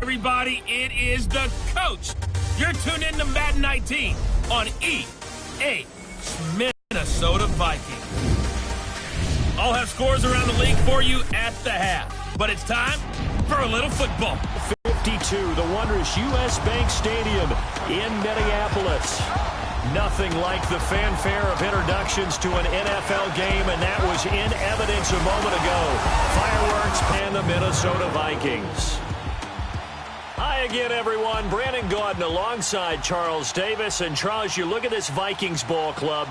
everybody, it is the coach. You're tuned in to Madden 19 on EA Minnesota Vikings. I'll have scores around the league for you at the half, but it's time for a little football. 52, the wondrous U.S. Bank Stadium in Minneapolis. Nothing like the fanfare of introductions to an NFL game, and that was in evidence a moment ago. Fireworks and the Minnesota Vikings. Hi again, everyone. Brandon Gaudin alongside Charles Davis. And Charles, you look at this Vikings ball club.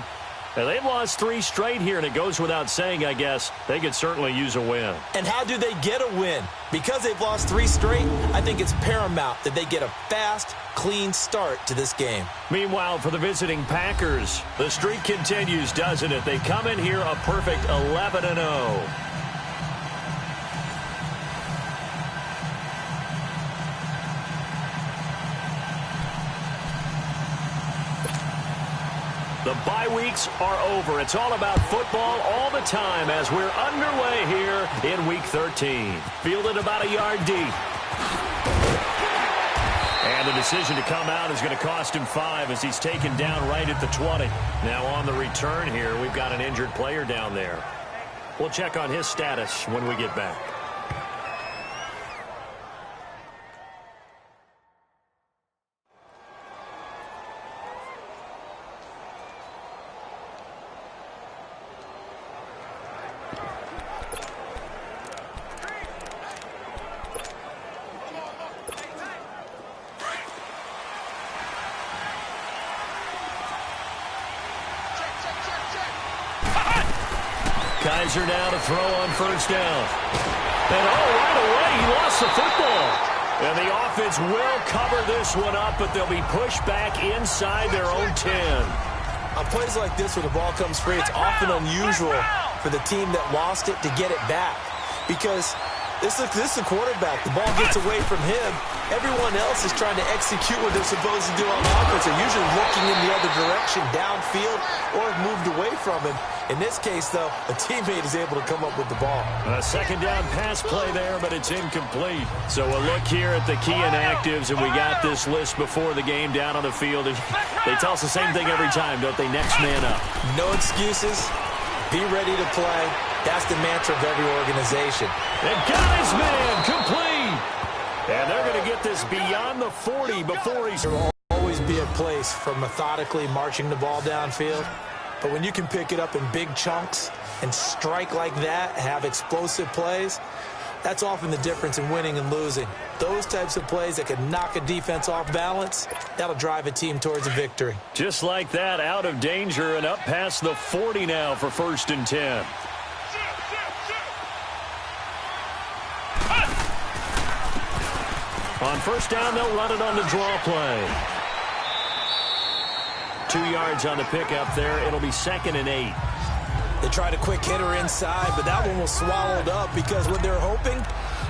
Now, they've lost 3 straight here, and it goes without saying, I guess, they could certainly use a win. And how do they get a win? Because they've lost 3 straight, I think it's paramount that they get a fast, clean start to this game. Meanwhile, for the visiting Packers, the streak continues, doesn't it? They come in here a perfect 11-0. The bye weeks are over. It's all about football all the time as we're underway here in Week 13. Fielded about a yard deep. And the decision to come out is going to cost him 5 as he's taken down right at the 20. Now on the return here, we've got an injured player down there. We'll check on his status when we get back. Kaiser now to throw on first down. And right away, he lost the football. And the offense will cover this one up, but they'll be pushed back inside their own 10. On plays like this where the ball comes free, it's often unusual for the team that lost it to get it back. Because this is the quarterback. The ball gets away from him. Everyone else is trying to execute what they're supposed to do on offense. They're usually looking in the other direction, downfield, or have moved away from him. In this case, though, a teammate is able to come up with the ball. A second down pass play there, but it's incomplete. So a look here at the key inactives, and we got this list before the game down on the field. And they tell us the same thing every time, don't they? Next man up. No excuses. Be ready to play. That's the mantra of every organization. And got his man complete. And they're going to get this beyond the 40 before he's... There will always be a place for methodically marching the ball downfield. But when you can pick it up in big chunks and strike like that, have explosive plays, that's often the difference in winning and losing. Those types of plays that can knock a defense off balance, that'll drive a team towards a victory. Just like that, out of danger and up past the 40 now for 1st and 10. On first down, they'll run it on the draw play. 2 yards on the pickup there. It'll be 2nd and 8. They tried a quick hitter inside, but that one was swallowed up because what they're hoping,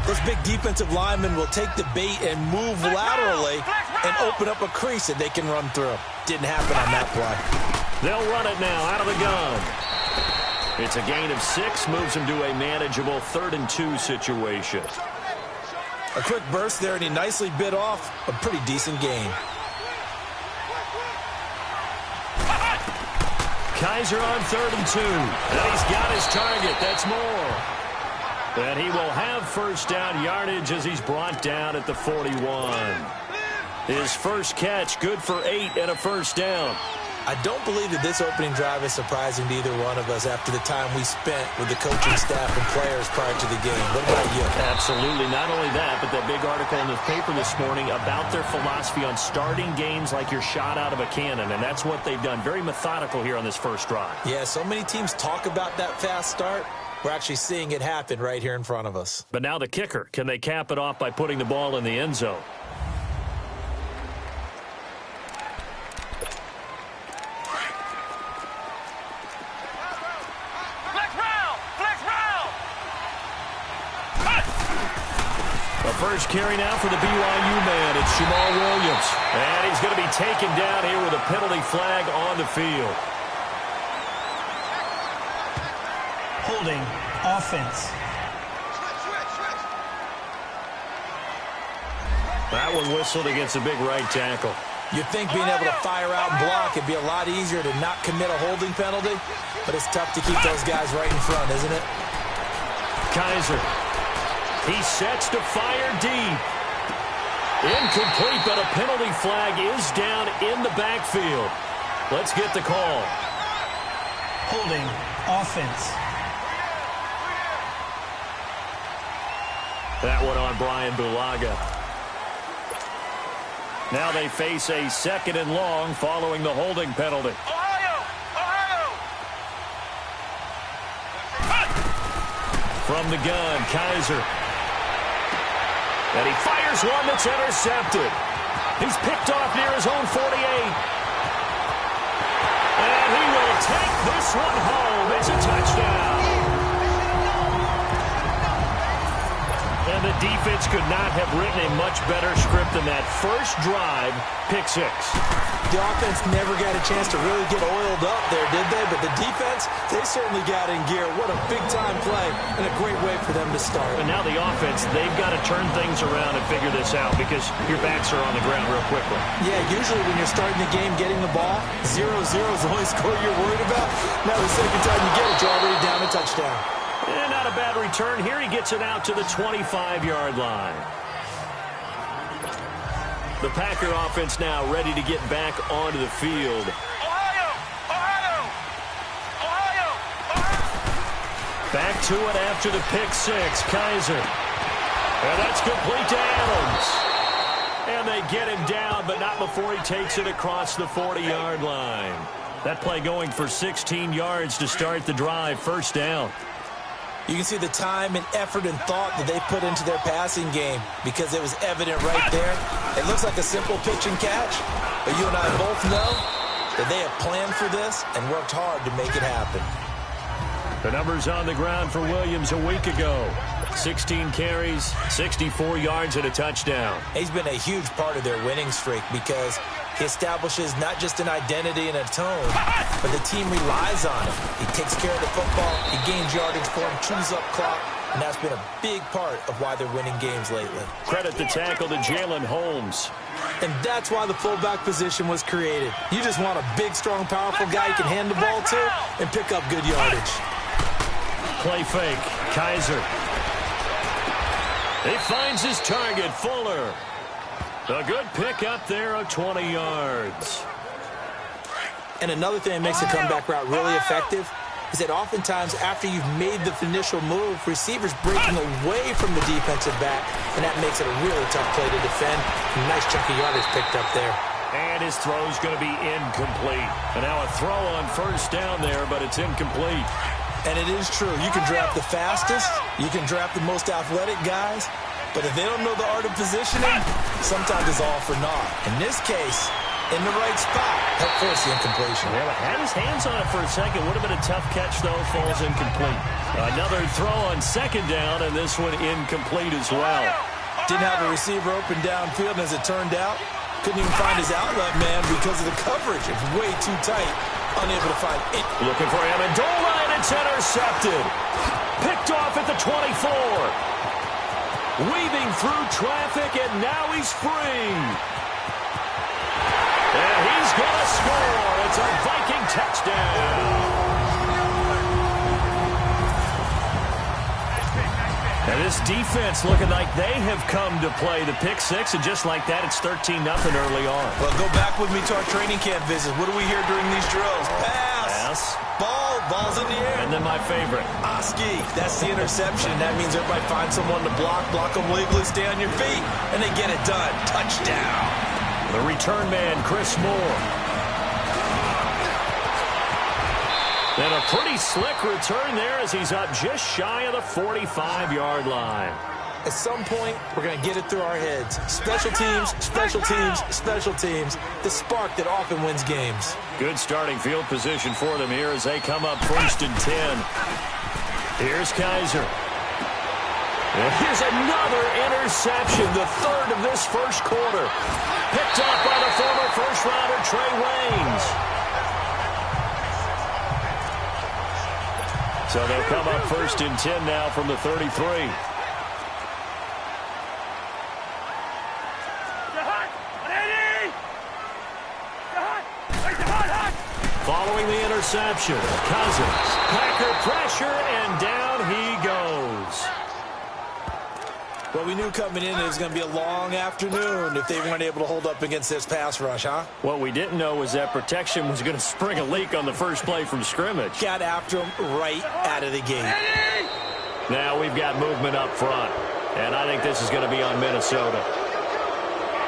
those big defensive linemen will take the bait and move laterally and open up a crease that they can run through. Didn't happen on that play. They'll run it now out of the gun. It's a gain of 6, moves them to a manageable 3rd and 2 situation. A quick burst there, and he nicely bit off a pretty decent gain. Kaiser on 3rd and 2. And he's got his target. That's more. And he will have first down yardage as he's brought down at the 41. His first catch, good for 8 and a first down. I don't believe that this opening drive is surprising to either one of us after the time we spent with the coaching staff and players prior to the game. What about you? Absolutely. Not only that, but that big article in the paper this morning about their philosophy on starting games like you're shot out of a cannon, and that's what they've done. Very methodical here on this first drive. Yeah, so many teams talk about that fast start. We're actually seeing it happen right here in front of us. But now the kicker. Can they cap it off by putting the ball in the end zone? First carry now for the BYU man. It's Jamal Williams. And he's going to be taken down here with a penalty flag on the field. Holding offense. That one whistled against a big right tackle. You'd think being able to fire out and block would be a lot easier to not commit a holding penalty, but it's tough to keep those guys right in front, isn't it? Kaiser. He sets to fire deep. Incomplete, but a penalty flag is down in the backfield. Let's get the call. Holding offense. That one on Brian Bulaga. Now they face a 2nd and long following the holding penalty. From the gun, Kaiser. And he fires one that's intercepted. He's picked off near his own 48. And he will take this one home. It's a touchdown. And the defense could not have written a much better script than that. First drive, pick 6. The offense never got a chance to really get oiled up there, did they? But the defense, they certainly got in gear. What a big-time play and a great way for them to start. And now the offense, they've got to turn things around and figure this out because your backs are on the ground real quickly. Yeah, usually when you're starting the game, getting the ball, 0-0 is the only score you're worried about. Now the second time you get it, you're already down a touchdown. And not a bad return here. He gets it out to the 25-yard line. The Packer offense now ready to get back onto the field. Back to it after the pick 6. Kaiser. And that's complete to Adams. And they get him down, but not before he takes it across the 40-yard line. That play going for 16 yards to start the drive. First down. You can see the time and effort and thought that they put into their passing game because it was evident right there. It looks like a simple pitch and catch, but you and I both know that they have planned for this and worked hard to make it happen. The numbers on the ground for Williams a week ago. 16 carries, 64 yards, and a touchdown. He's been a huge part of their winning streak because he establishes not just an identity and a tone, but the team relies on him. He takes care of the football, he gains yardage for him, chews up clock, and that's been a big part of why they're winning games lately. Credit the tackle to Jalen Holmes. And that's why the fullback position was created. You just want a big, strong, powerful guy you can hand the ball to and pick up good yardage. Play fake. Kaiser. He finds his target, Fuller. A good pick up there of 20 yards. And another thing that makes the comeback route really effective is that oftentimes after you've made the initial move, receivers breaking away from the defensive back, and that makes it a really tough play to defend. A nice chunk of yardage picked up there. And his throw's going to be incomplete. And now a throw on first down there, but it's incomplete. And it is true. You can draft the fastest, you can draft the most athletic guys, but if they don't know the art of positioning, sometimes it's all for naught. In this case, in the right spot, help force the incompletion. Well, had his hands on it for a second. Would have been a tough catch, though. Falls incomplete. Another throw on second down, and this one incomplete as well. Didn't have a receiver open downfield, and as it turned out, couldn't even find his outlet man because of the coverage. It's way too tight. Unable to find it. Looking for Amendola, and it's intercepted. Picked off at the 24. Weaving through traffic, and now he's free. And he's going to score. It's a Viking touchdown. And this defense looking like they have come to play the pick 6, and just like that, it's 13-0 early on. Well, go back with me to our training camp visits. What do we hear during these drills? Pass. Ball's in the air. And then my favorite. Oski, that's the interception. That means everybody finds someone to block them legally, stay on your feet, and they get it done. Touchdown. The return man, Chris Moore. And a pretty slick return there as he's up just shy of the 45-yard line. At some point, we're going to get it through our heads. Special teams, special teams, special teams. The spark that often wins games. Good starting field position for them here as they come up 1st and 10. Here's Kaiser. And here's another interception, the third of this first quarter. Picked up by the former first-rounder Trey Waynes. So they'll come up 1st and 10 now from the 33. Following the interception, Cousins, Packer pressure, and down he goes. Well, we knew coming in it was going to be a long afternoon if they weren't able to hold up against this pass rush, huh? What we didn't know was that protection was going to spring a leak on the first play from scrimmage. Got after him right out of the gate. Now we've got movement up front, and I think this is going to be on Minnesota.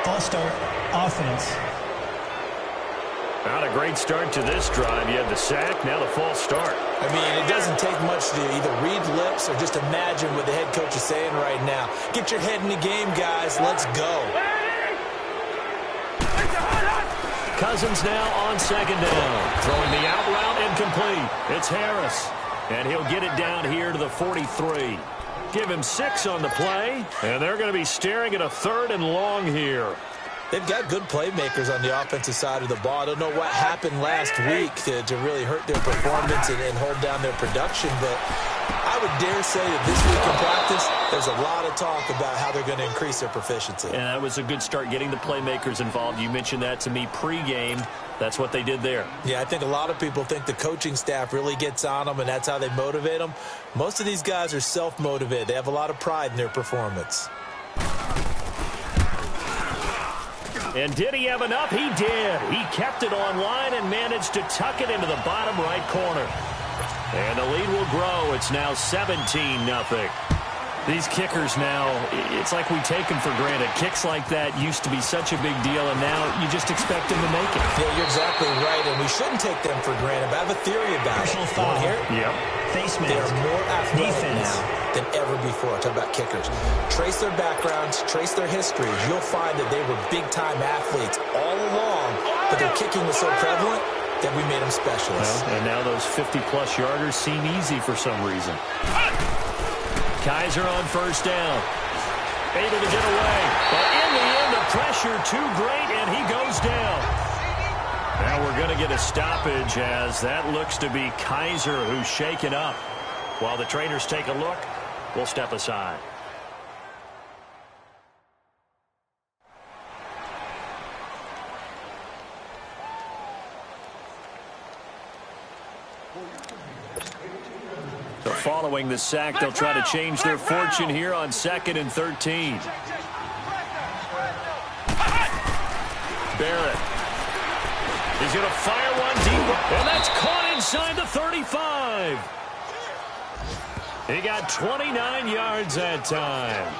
False start, offense. Not a great start to this drive. You had the sack, now the false start. I mean, it doesn't take much to either read lips or just imagine what the head coach is saying right now. Get your head in the game, guys. Let's go. Cousins now on second down. Throwing the out route incomplete. It's Harris. And he'll get it down here to the 43. Give him 6 on the play. And they're going to be staring at a 3rd and long here. They've got good playmakers on the offensive side of the ball. I don't know what happened last week to really hurt their performance and hold down their production, but I would dare say that this week in practice, there's a lot of talk about how they're going to increase their proficiency. And that was a good start, getting the playmakers involved. You mentioned that to me pregame. That's what they did there. Yeah, I think a lot of people think the coaching staff really gets on them, and that's how they motivate them. Most of these guys are self-motivated. They have a lot of pride in their performance. And did he have enough? He did. He kept it online and managed to tuck it into the bottom right corner. And the lead will grow. It's now 17-0. These kickers now, it's like we take them for granted. Kicks like that used to be such a big deal, and now you just expect them to make it. Yeah, you're exactly right, and we shouldn't take them for granted. But I have a theory about it. Foul. Here? Yep. Face mask. They are more athletic Defense. now than ever before. Talk about kickers. Trace their backgrounds, trace their histories. You'll find that they were big-time athletes all along, but their kicking was so prevalent that we made them specialists. Well, and now those 50-plus yarders seem easy for some reason. Kaiser on first down. Able to get away. But in the end, the pressure too great, and he goes down. Now we're going to get a stoppage as that looks to be Kaiser who's shaken up. While the trainers take a look, we'll step aside. So following the sack, they'll try to change their fortune here on 2nd and 13. Barrett. He's going to fire one deep, and that's caught inside the 35. He got 29 yards that time.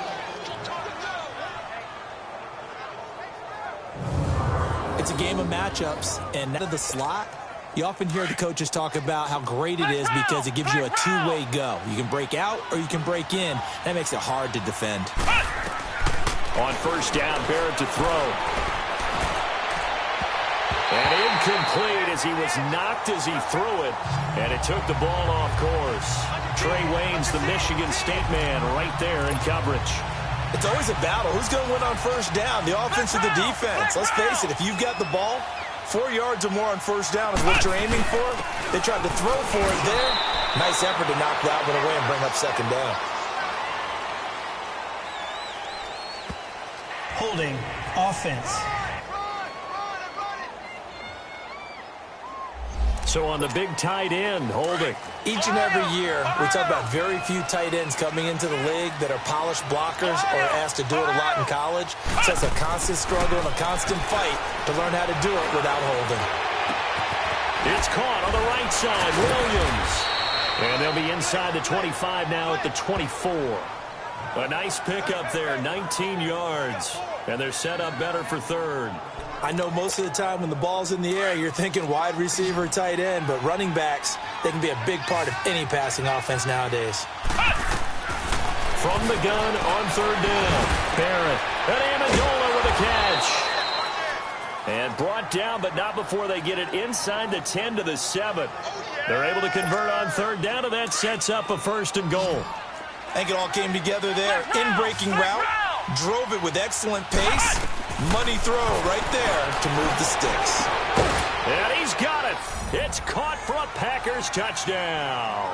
It's a game of matchups, and out of the slot, you often hear the coaches talk about how great it is because it gives you a two-way go. You can break out or you can break in. That makes it hard to defend. On first down, Barrett to throw. And incomplete as he was knocked as he threw it. And it took the ball off course. Trey Waynes, the Michigan State man, right there in coverage. It's always a battle. Who's going to win on first down, the offense or the defense? Let's face it, if you've got the ball, 4 yards or more on first down is what you're aiming for. They tried to throw for it there. Nice effort to knock that one away and bring up second down. Holding, offense. So on the big tight end, holding. Each and every year, we talk about very few tight ends coming into the league that are polished blockers or asked to do it a lot in college. So it's a constant struggle and a constant fight to learn how to do it without holding. It's caught on the right side, Williams. And they'll be inside the 25 now at the 24. A nice pickup there, 19 yards. And they're set up better for third. I know most of the time when the ball's in the air, you're thinking wide receiver, tight end, but running backs, they can be a big part of any passing offense nowadays. From the gun on third down, Barrett and Amendola with a catch. And brought down, but not before they get it inside the 10 to the 7. They're able to convert on third down, and that sets up a 1st and goal. I think it all came together there. In-breaking route, drove it with excellent pace. Money throw right there to move the sticks. And he's got it. It's caught for a Packers touchdown.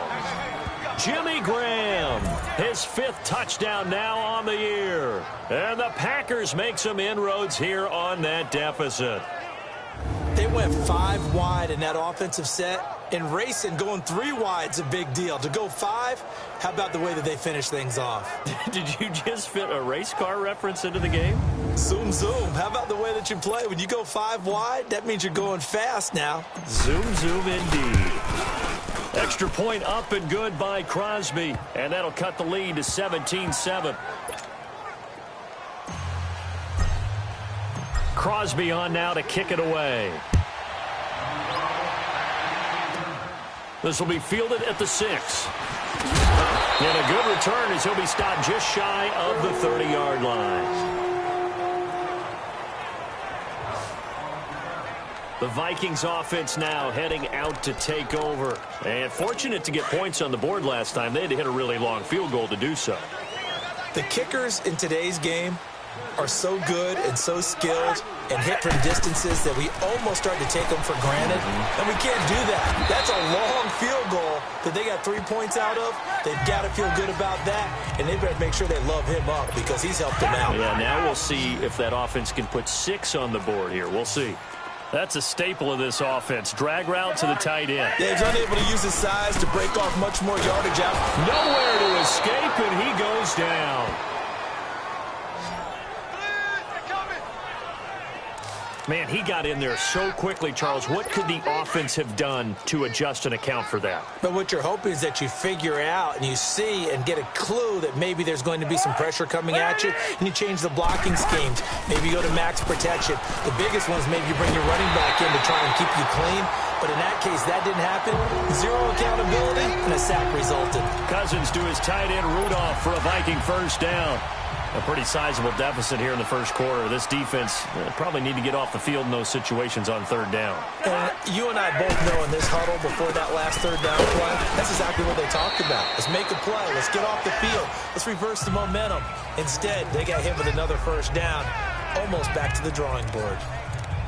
Jimmy Graham, his 5th touchdown now on the year. And the Packers make some inroads here on that deficit. They went 5 wide in that offensive set, and racing going 3 wide is a big deal. To go 5, how about the way that they finish things off? Did you just fit a race car reference into the game? Zoom, zoom. How about the way that you play? When you go 5 wide, that means you're going fast now. Zoom, zoom indeed. Extra point up and good by Crosby, and that'll cut the lead to 17-7. Crosby on now to kick it away. This will be fielded at the 6. And a good return as he'll be stopped just shy of the 30-yard line. The Vikings offense now heading out to take over. And fortunate to get points on the board last time. They had to hit a really long field goal to do so. The kickers in today's game are so good and so skilled and hit from distances that we almost start to take them for granted. And we can't do that. That's a long field goal that they got 3 points out of. They've got to feel good about that, and they better make sure they love him up because he's helped them out. Yeah, now we'll see if that offense can put 6 on the board here. We'll see. That's a staple of this offense. Drag route to the tight end. Yeah, he's unable to use his size to break off much more yardage out. Nowhere to escape, and he goes down. Man, he got in there so quickly, Charles. What could the offense have done to adjust and account for that? But what you're hoping is that you figure out and you see and get a clue that maybe there's going to be some pressure coming at you, and you change the blocking schemes. Maybe you go to max protection. The biggest one is maybe you bring your running back in to try and keep you clean. But in that case, that didn't happen. 0 accountability, and a sack resulted. Cousins to his tight end, Rudolph, for a Viking first down. A pretty sizable deficit here in the first quarter. This defense probably need to get off the field in those situations on 3rd down. And you and I both know in this huddle before that last 3rd down play, that's exactly what they talked about. Let's make a play. Let's get off the field. Let's reverse the momentum. Instead, they got hit with another first down, almost back to the drawing board.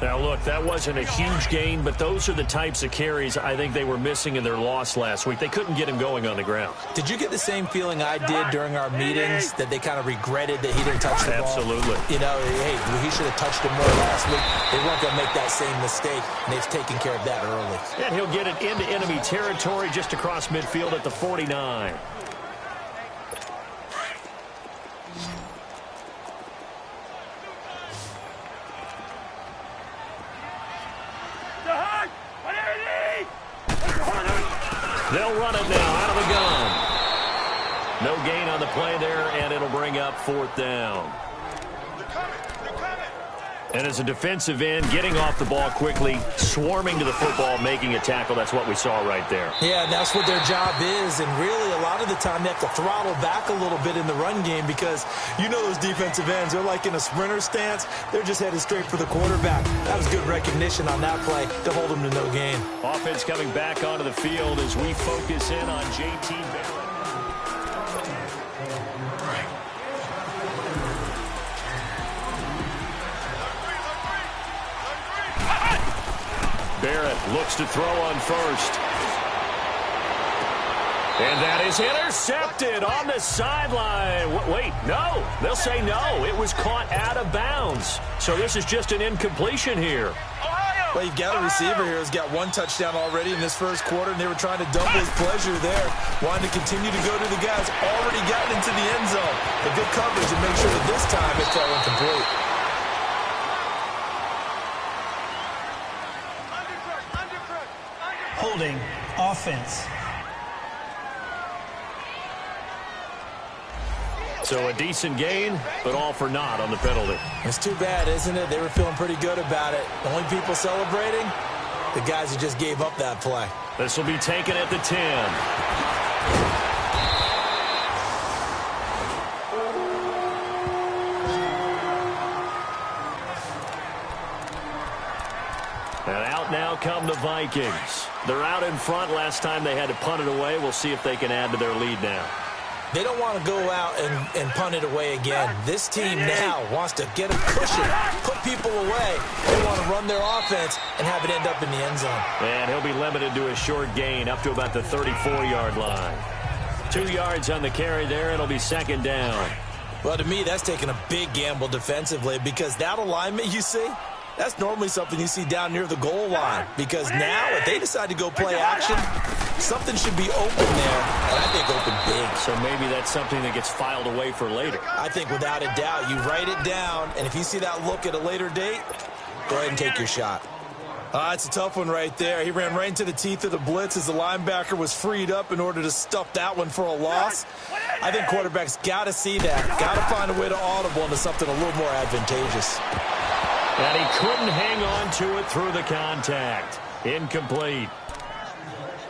Now, look, that wasn't a huge gain, but those are the types of carries I think they were missing in their loss last week. They couldn't get him going on the ground. Did you get the same feeling I did during our meetings, that they kind of regretted that he didn't touch the ball? Absolutely. You know, hey, he should have touched it more last week. They weren't going to make that same mistake, and they've taken care of that early. And he'll get it into enemy territory just across midfield at the 49. They'll run it now out of the gun. No gain on the play there, and it'll bring up 4th down. And as a defensive end, getting off the ball quickly, swarming to the football, making a tackle, that's what we saw right there. Yeah, and that's what their job is, and really a lot of the time they have to throttle back a little bit in the run game because you know those defensive ends, they're like in a sprinter stance. They're just headed straight for the quarterback. That was good recognition on that play to hold them to no gain. Offense coming back onto the field as we focus in on J.T. Barrett. Barrett looks to throw on first. And that is intercepted on the sideline. Wait, no. They'll say no. It was caught out of bounds. So this is just an incompletion here. Well, you've got a receiver here who's got 1 touchdown already in this first quarter, and they were trying to double his pleasure there. Wanting to continue to go to the guys already gotten into the end zone. The good coverage and make sure that this time it fell incomplete. Holding offense. So a decent gain, but all for naught on the penalty. It's too bad, isn't it? They were feeling pretty good about it. The only people celebrating, the guys who just gave up that play. This will be taken at the 10. And out now come the Vikings. They're out in front. Last time they had to punt it away. We'll see if they can add to their lead now. They don't want to go out and punt it away again. This team now wants to get a cushion, put people away. They want to run their offense and have it end up in the end zone. And he'll be limited to a short gain up to about the 34-yard line. 2 yards on the carry there. It'll be 2nd down. Well, to me, that's taking a big gamble defensively because that alignment you see, That's normally something you see down near the goal line, because now if they decide to go play action, something should be open there, and I think open big. So maybe that's something that gets filed away for later. I think without a doubt, you write it down, and if you see that look at a later date, go ahead and take your shot. It's a tough one right there. He ran right into the teeth of the blitz as the linebacker was freed up in order to stuff that one for a loss. I think quarterbacks got to see that, got to find a way to audible into something a little more advantageous. And he couldn't hang on to it through the contact. Incomplete.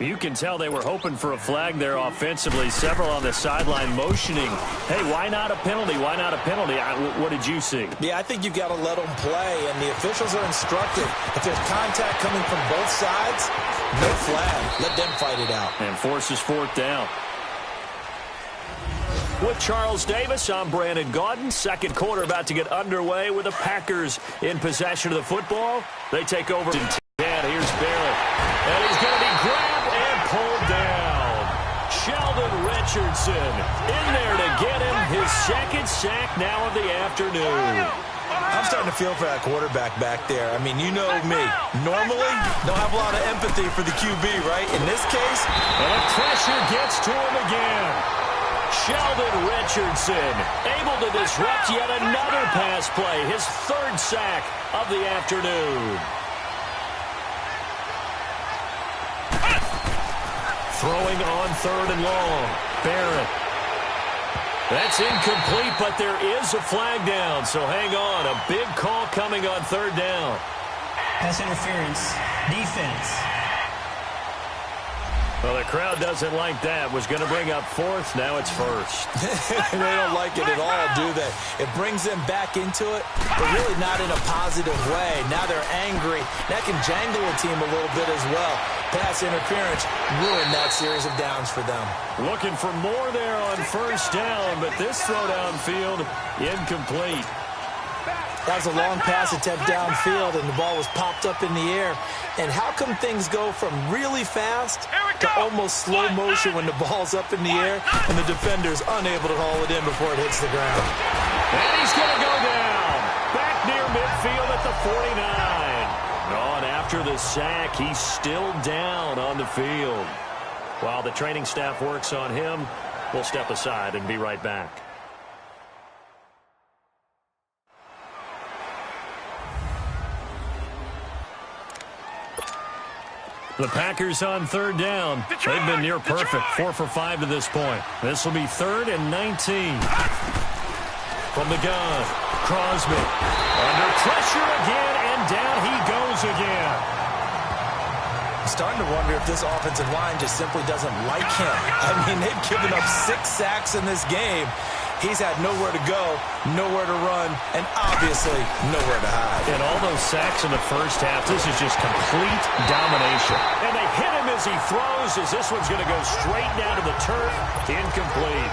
You can tell they were hoping for a flag there offensively. Several on the sideline motioning. Hey, why not a penalty? Why not a penalty? What did you see? Yeah, I think you've got to let them play, and the officials are instructed. If there's contact coming from both sides, no flag. Let them fight it out. And forces fourth down. With Charles Davis, I'm Brandon Gaudin. Second quarter about to get underway with the Packers in possession of the football. They take over. And here's Barrett. And he's going to be grabbed and pulled down. Sheldon Richardson in there to get him his second sack now of the afternoon. I'm starting to feel for that quarterback back there. I mean, you know me. Normally, don't have a lot of empathy for the QB, right? In this case, and the pressure gets to him again. Sheldon Richardson able to disrupt yet another pass play. His third sack of the afternoon. Throwing on third and long. Barrett. That's incomplete, but there is a flag down, so hang on. A big call coming on third down. Pass interference. Defense. Well, the crowd doesn't like that. Was going to bring up fourth. Now it's first. They don't like it at all, do they? It brings them back into it, but really not in a positive way. Now they're angry. That can jangle a team a little bit as well. Pass interference ruined that series of downs for them. Looking for more there on first down, but this throw downfield incomplete. That was a long pass attempt downfield, and the ball was popped up in the air. And how come things go from really fast to almost slow motion when the ball's up in the air and the defender's unable to haul it in before it hits the ground? And he's going to go down. Back near midfield at the 49. Oh, and after the sack, he's still down on the field. While the training staff works on him, we'll step aside and be right back. The Packers on third down. They've been near perfect, 4 for 5 to this point. This will be 3rd and 19. From the gun, Crosby. Under pressure again, and down he goes again. I'm starting to wonder if this offensive line just simply doesn't like him. I mean, they've given up 6 sacks in this game. He's had nowhere to go, nowhere to run, and obviously nowhere to hide. And all those sacks in the first half, this is just complete domination. And they hit him as he throws, as this one's going to go straight down to the turf. Incomplete.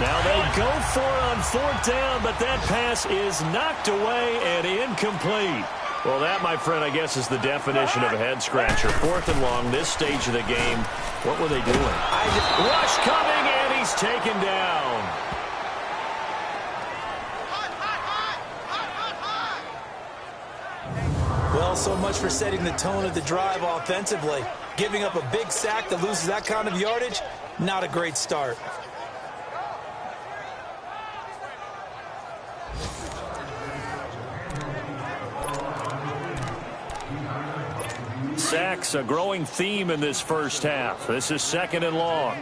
Now they go for it on fourth down, but that pass is knocked away and incomplete. Well, that, my friend, I guess is the definition of a head-scratcher. 4th and long, this stage of the game. What were they doing? Rush coming, and he's taken down. Well, so much for setting the tone of the drive offensively. Giving up a big sack that loses that kind of yardage, not a great start. Sacks, a growing theme in this first half. This is 2nd and long.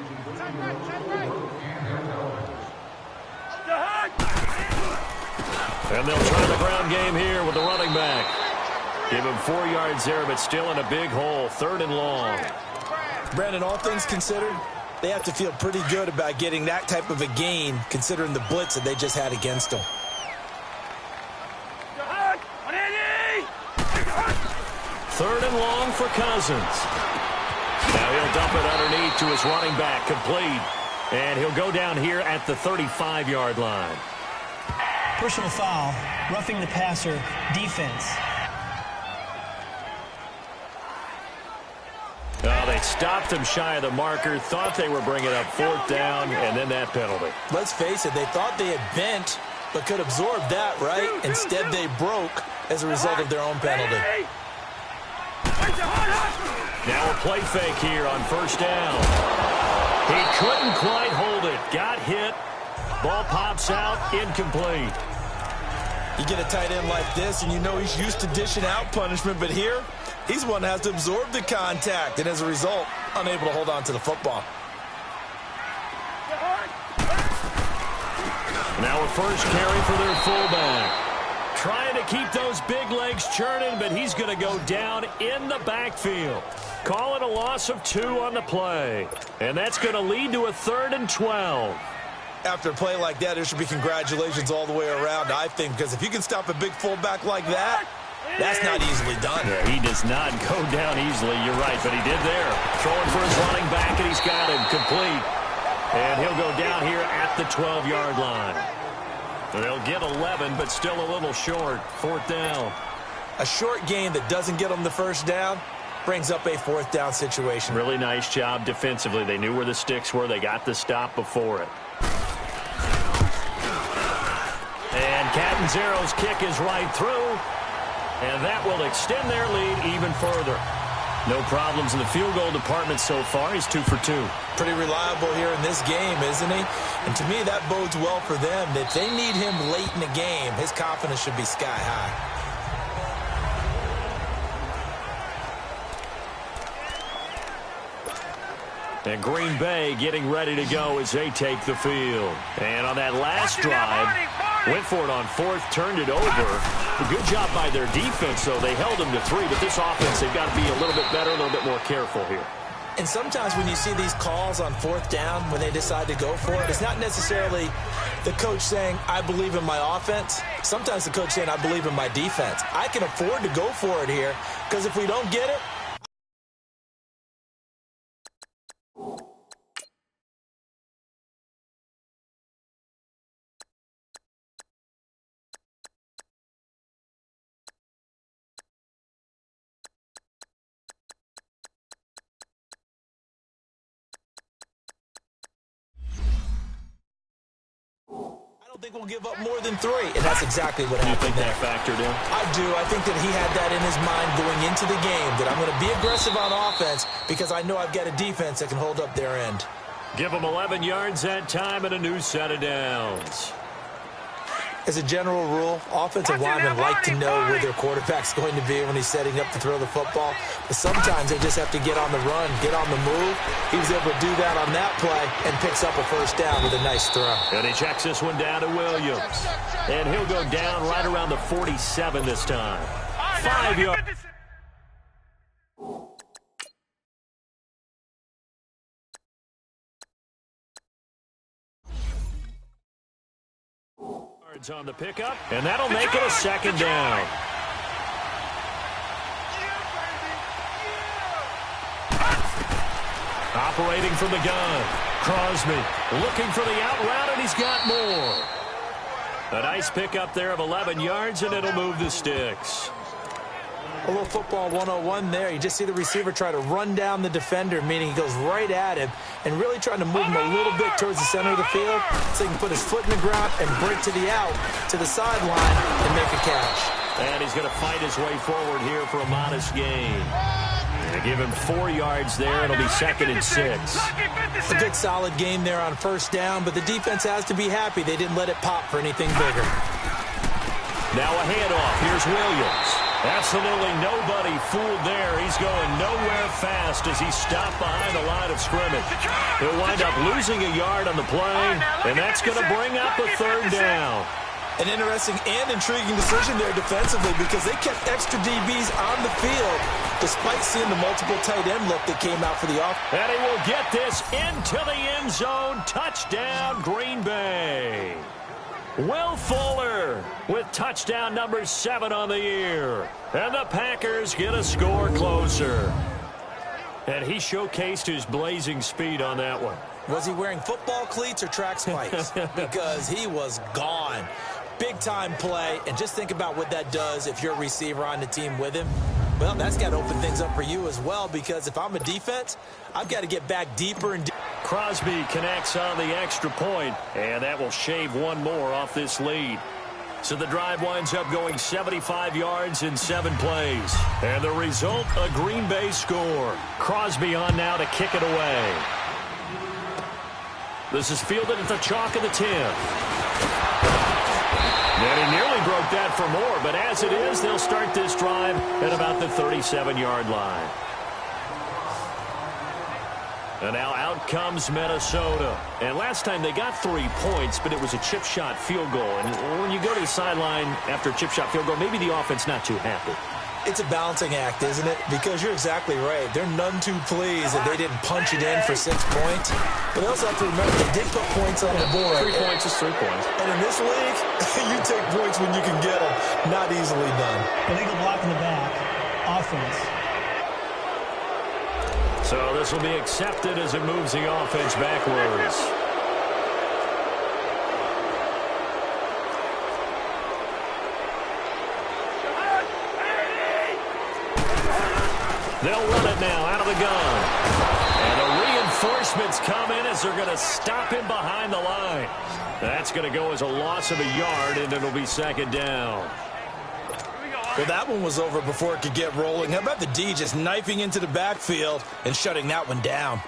And they'll try the ground game here with the running back. Give him 4 yards there, but still in a big hole. 3rd and long. Brandon, all things considered, they have to feel pretty good about getting that type of a gain, considering the blitz that they just had against them. 3rd and long for Cousins. Now he'll dump it underneath to his running back, complete. And he'll go down here at the 35-yard line. Personal foul, roughing the passer, defense. Oh, they stopped him shy of the marker, thought they were bringing up 4th down, and then that penalty. Let's face it, they thought they had bent but could absorb that, right? Instead, they broke as a result of their own penalty. Now a play fake here on first down. He couldn't quite hold it. Got hit. Ball pops out. Incomplete. You get a tight end like this, and you know he's used to dishing out punishment, but here, he's one that has to absorb the contact, and as a result, unable to hold on to the football. Now a first carry for their fullback. Trying to keep those big legs churning, but he's going to go down in the backfield. Call it a loss of 2 on the play. And that's going to lead to a 3rd and 12. After a play like that, there should be congratulations all the way around, I think, because if you can stop a big fullback like that, that's not easily done. Yeah, he does not go down easily, you're right, but he did there. Throwing for his running back, and he's got him complete. And he'll go down here at the 12-yard line. They'll get 11, but still a little short. 4th down. A short gain that doesn't get them the first down brings up a 4th down situation. Really nice job defensively. They knew where the sticks were. They got the stop before it. And Catanzero's kick is right through. And that will extend their lead even further. No problems in the field goal department so far. He's 2 for 2. Pretty reliable here in this game, isn't he? And to me, that bodes well for them. If they need him late in the game, his confidence should be sky high. And Green Bay getting ready to go as they take the field. And on that last drive, went for it on 4th, turned it over. A good job by their defense, though. They held them to 3, but this offense, they've got to be a little bit better, a little bit more careful here. And sometimes when you see these calls on 4th down, when they decide to go for it, it's not necessarily the coach saying, I believe in my offense. Sometimes the coach saying, I believe in my defense. I can afford to go for it here, because if we don't get it, I think we'll give up more than 3, and that's exactly what happened. You think there. that factored in? I do. I think that he had that in his mind going into the game, that I'm going to be aggressive on offense because I know I've got a defense that can hold up their end. Give them 11 yards that time and a new set of downs. As a general rule, offensive linemen like to know where their quarterback's going to be when he's setting up to throw the football. But sometimes they just have to get on the run, get on the move. He was able to do that on that play and picks up a first down with a nice throw. And he checks this one down to Williams. And he'll go down right around the 47 this time. 5 yards. On the pickup, and that'll make it a 2nd down. Operating from the gun, Crosby looking for the out route, and he's got more. A nice pickup there of 11 yards, and it'll move the sticks. A little football 101 there. You just see the receiver try to run down the defender, meaning he goes right at him and really trying to move him a little bit towards the center of the field so he can put his foot in the ground and break to the out, to the sideline, and make a catch. And he's going to fight his way forward here for a modest gain. They give him 4 yards there. It'll be 2nd and 6. A good solid game there on first down, but the defense has to be happy they didn't let it pop for anything bigger. Now a handoff. Here's Williams. Absolutely nobody fooled there. He's going nowhere fast as he's stopped behind the line of scrimmage. He'll wind up losing a yard on the play, and that's going to bring up a 3rd down. An interesting and intriguing decision there defensively because they kept extra DBs on the field despite seeing the multiple tight end look that came out for the offense. And he will get this into the end zone. Touchdown, Green Bay. Will Fuller with touchdown number 7 on the year. And the Packers get a score closer. And he showcased his blazing speed on that one. Was he wearing football cleats or track spikes? Because he was gone. Big-time play, and just think about what that does if you're a receiver on the team with him. Well, that's got to open things up for you as well, because if I'm a defense, I've got to get back deeper and deeper. Crosby connects on the extra point, and that will shave one more off this lead. So the drive winds up going 75 yards in 7 plays. And the result, a Green Bay score. Crosby on now to kick it away. This is fielded at the chalk of the 10. And he nearly broke that for more, but as it is, they'll start this drive at about the 37-yard line. And now out comes Minnesota. And last time they got 3 points, but it was a chip shot field goal. And when you go to the sideline after a chip shot field goal, maybe the offense not too happy. It's a balancing act, isn't it? Because you're exactly right. They're none too pleased that they didn't punch it in for 6 points. But they also have to remember they did put points on the board. 3 points is 3 points. And in this league, you take points when you can get them. Not easily done. Illegal block in the back. Offense. So this will be accepted as it moves the offense backwards. They'll run it now out of the gun. And the reinforcements come in as they're going to stop him behind the line. That's going to go as a loss of a yard, and it'll be 2nd down. Well, that one was over before it could get rolling. How about the D just knifing into the backfield and shutting that one down?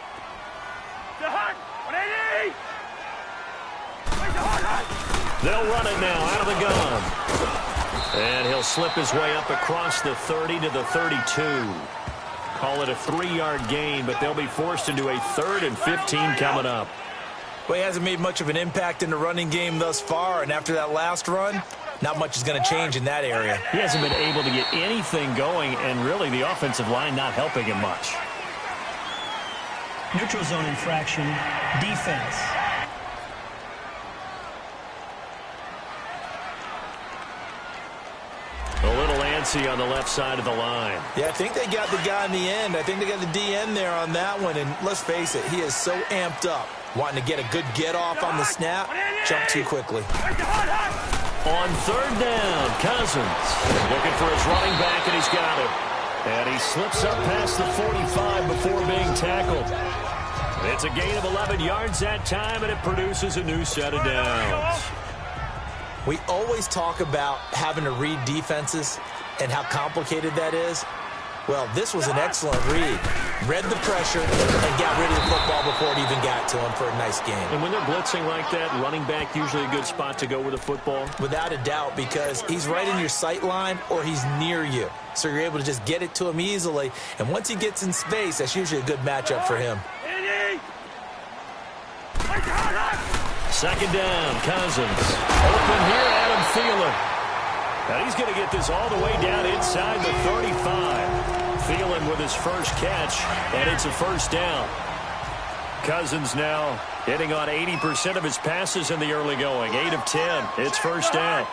They'll run it now out of the gun. And he'll slip his way up across the 30 to the 32. Call it a 3-yard gain, but they'll be forced into a 3rd and 15 coming up. Well, he hasn't made much of an impact in the running game thus far, and after that last run, not much is going to change in that area. He hasn't been able to get anything going, and really the offensive line not helping him much. Neutral zone infraction. Defense. A little antsy on the left side of the line. Yeah, I think they got the guy in the end. I think they got the DN there on that one, and let's face it, he is so amped up, wanting to get a good get-off on the snap, jump too quickly. On 3rd down, Cousins looking for his running back, and he's got it. And he slips up past the 45 before being tackled. It's a gain of 11 yards that time, and it produces a new set of downs. We always talk about having to read defenses and how complicated that is. Well, this was an excellent read. Read the pressure and got rid of the football before it even got to him for a nice game. And when they're blitzing like that, running back usually a good spot to go with the football? Without a doubt, because he's right in your sight line or he's near you. So you're able to just get it to him easily. And once he gets in space, that's usually a good matchup for him. 2nd down, Cousins. Open here, Adam Thielen. Now he's going to get this all the way down inside the 35. Thielen with his first catch, and it's a 1st down. Cousins now hitting on 80% of his passes in the early going. 8 of 10. It's 1st down.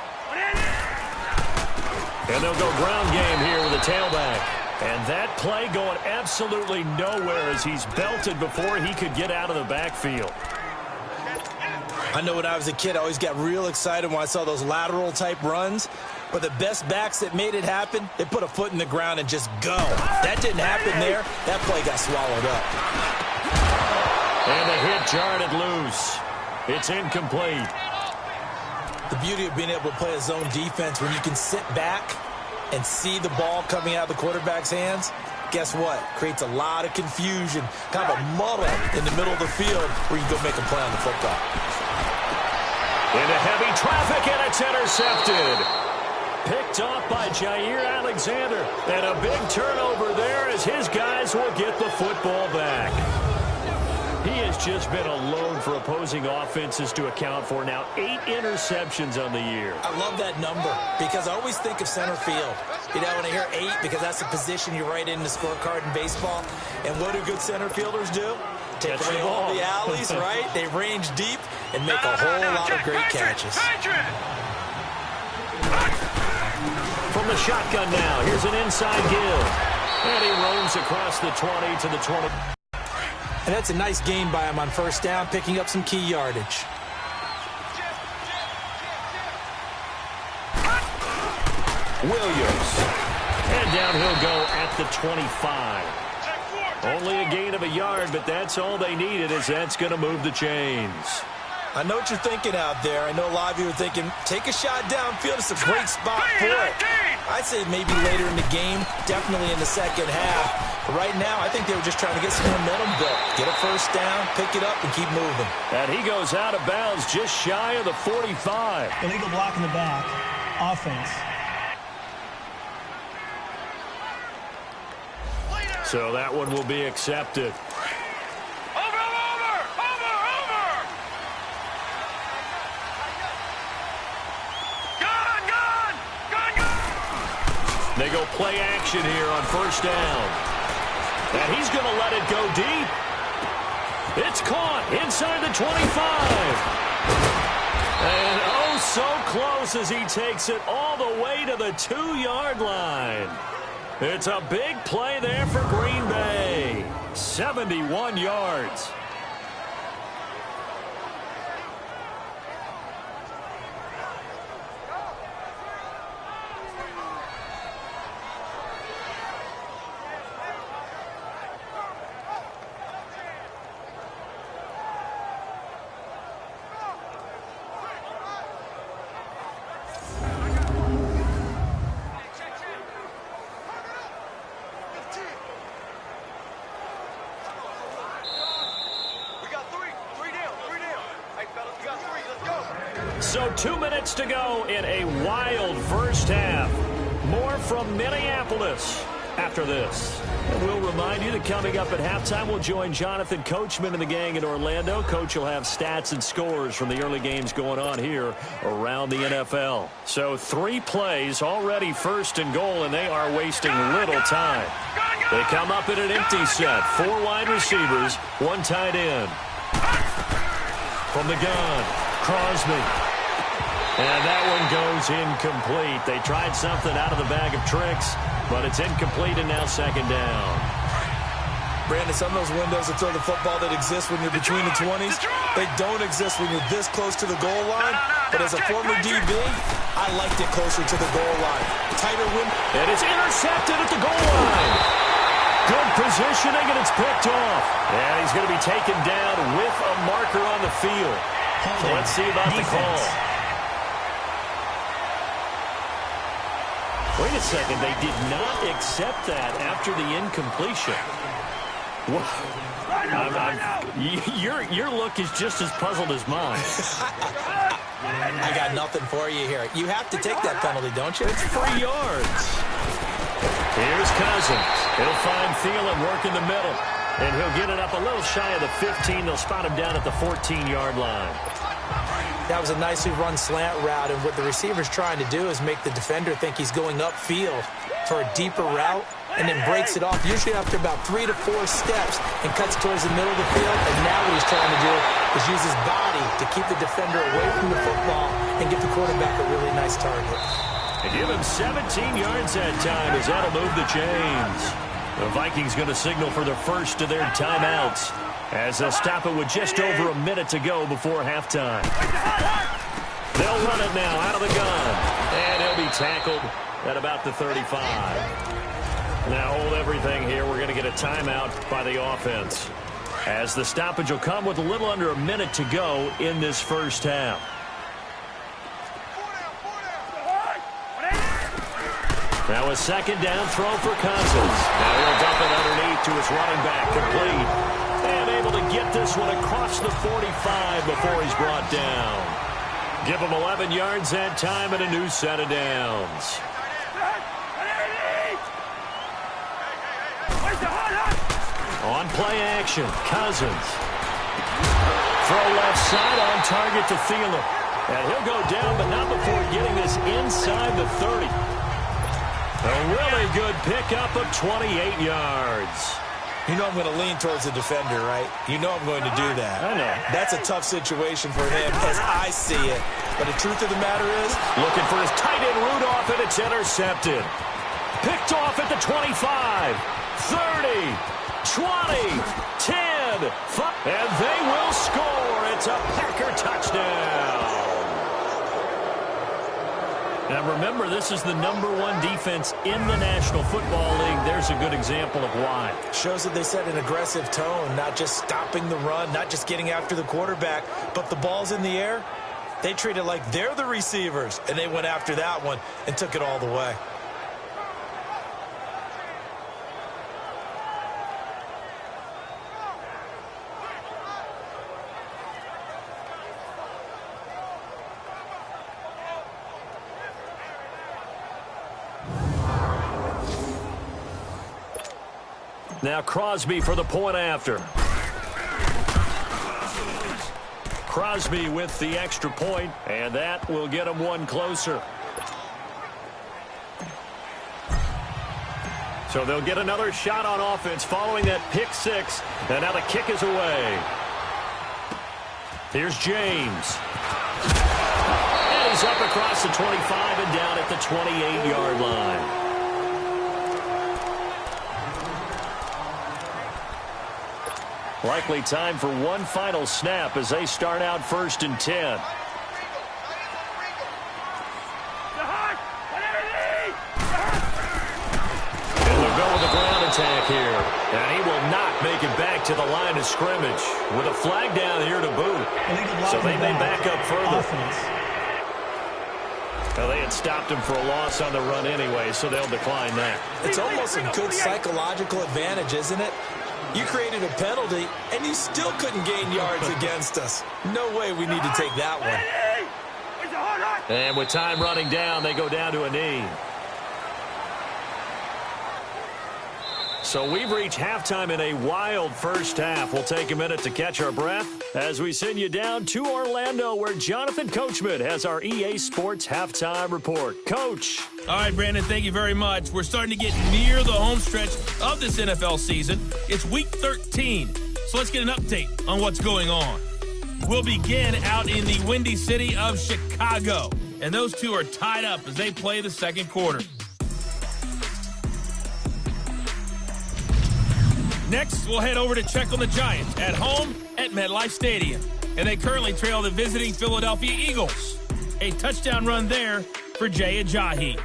And they'll go ground game here with a tailback. And that play going absolutely nowhere as he's belted before he could get out of the backfield. I know when I was a kid, I always got real excited when I saw those lateral-type runs. But the best backs that made it happen, they put a foot in the ground and just go. That didn't happen there. That play got swallowed up. And the hit jarred it loose. It's incomplete. The beauty of being able to play a zone defense when you can sit back and see the ball coming out of the quarterback's hands, guess what? Creates a lot of confusion, kind of a muddle in the middle of the field where you go make a play on the football. Into heavy traffic, and it's intercepted. Picked off by Jair Alexander. And a big turnover there as his guys will get the football back. He has just been alone for opposing offenses to account for now 8 interceptions on the year. I love that number because I always think of center field. You know, when I hear 8, because that's the position you write in the scorecard in baseball. And what do good center fielders do? Take away all the alleys, right? They range deep and make a whole lot of great catches. From the shotgun now, here's an inside give. And he roams across the 20 to the 20. And that's a nice gain by him on 1st down, picking up some key yardage. Williams. And down he'll go at the 25. Only a gain of a yard, but that's all they needed, as that's going to move the chains. I know what you're thinking out there. I know a lot of you are thinking, take a shot downfield. It's a great spot for it. I'd say maybe later in the game, definitely in the second half. But right now, I think they were just trying to get some momentum built. Get a first down, pick it up, and keep moving. And he goes out of bounds just shy of the 45. Illegal block in the back. Offense. So that one will be accepted. They go play action here on first down. And he's going to let it go deep. It's caught inside the 25. And oh, so close as he takes it all the way to the 2-yard line. It's a big play there for Green Bay. 71 yards. So 2 minutes to go in a wild first half. More from Minneapolis after this. And we'll remind you that coming up at halftime, we'll join Jonathan Coachman and the gang in Orlando. Coach will have stats and scores from the early games going on here around the NFL. So 3 plays, already first and goal, and they are wasting little time. They come up in an empty set. 4 wide receivers, 1 tight end. From the gun, Crosby. And that one goes incomplete. They tried something out of the bag of tricks, but it's incomplete and now second down. Brandon, some of those windows to throw the football that exist when you're between the 20s, they don't exist when you're this close to the goal line. But as a former DB, I liked it closer to the goal line. Tighter window. And it's intercepted at the goal line. Good positioning, and it's picked off. And he's going to be taken down with a marker on the field. So let's see about the call. Wait a second, they did not accept that after the incompletion. Your look is just as puzzled as mine. I got nothing for you here. You have to take that penalty, don't you? It's 3 yards. Here's Cousins. He'll find Thielen work in the middle. And he'll get it up a little shy of the 15. They'll spot him down at the 14-yard line. That was a nicely run slant route, and what the receiver's trying to do is make the defender think he's going upfield for a deeper route and then breaks it off, usually after about 3 to 4 steps, and cuts towards the middle of the field. And now what he's trying to do is use his body to keep the defender away from the football and give the quarterback a really nice target. And give him 17 yards that time, as that'll move the chains. The Vikings going to signal for the first of their timeouts, as they'll stop it with just over a minute to go before halftime. They'll run it now out of the gun. And he'll be tackled at about the 35. Now hold everything here. We're going to get a timeout by the offense, as the stoppage will come with a little under a minute to go in this first half. Now a second down throw for Cousins. Now he'll dump it underneath to his running back, complete. And able to get this one across the 45 before he's brought down. Give him 11 yards that time and a new set of downs. On play action, Cousins. Throw left side on target to Thielen. And he'll go down, but not before getting this inside the 30. A really good pickup of 28 yards. You know I'm going to lean towards the defender, right? You know I'm going to do that. I know. That's a tough situation for him as I see it. But the truth of the matter is, looking for his tight end Rudolph, and it's intercepted. Picked off at the 25, 30, 20, 10, 5, and they will score. It's a Packer touchdown. Now remember, this is the #1 defense in the National Football League. There's a good example of why. Shows that they set an aggressive tone, not just stopping the run, not just getting after the quarterback, but the ball's in the air. They treat it like they're the receivers, and they went after that one and took it all the way. Now Crosby for the point after. Crosby with the extra point, and that will get him one closer. So they'll get another shot on offense following that pick six, and now the kick is away. Here's James. And he's up across the 25 and down at the 28-yard line. Likely time for one final snap as they start out 1st and 10. And they'll go with the ground attack here. And he will not make it back to the line of scrimmage with a flag down here to boot. So they may back up further. Well, they had stopped him for a loss on the run anyway, so they'll decline that. It's almost a good psychological advantage, isn't it? You created a penalty, and you still couldn't gain yards against us. No way we need to take that one. And with time running down, they go down to a knee. So we've reached halftime in a wild first half. We'll take a minute to catch our breath as we send you down to Orlando, where Jonathan Coachman has our EA Sports Halftime Report. Coach. All right, Brandon, thank you very much. We're starting to get near the home stretch of this NFL season. It's Week 13, so let's get an update on what's going on. We'll begin out in the Windy City of Chicago, and those two are tied up as they play the second quarter. Next, we'll head over to check on the Giants at home at MetLife Stadium, and they currently trail the visiting Philadelphia Eagles. A touchdown run there for Jay Ajayi.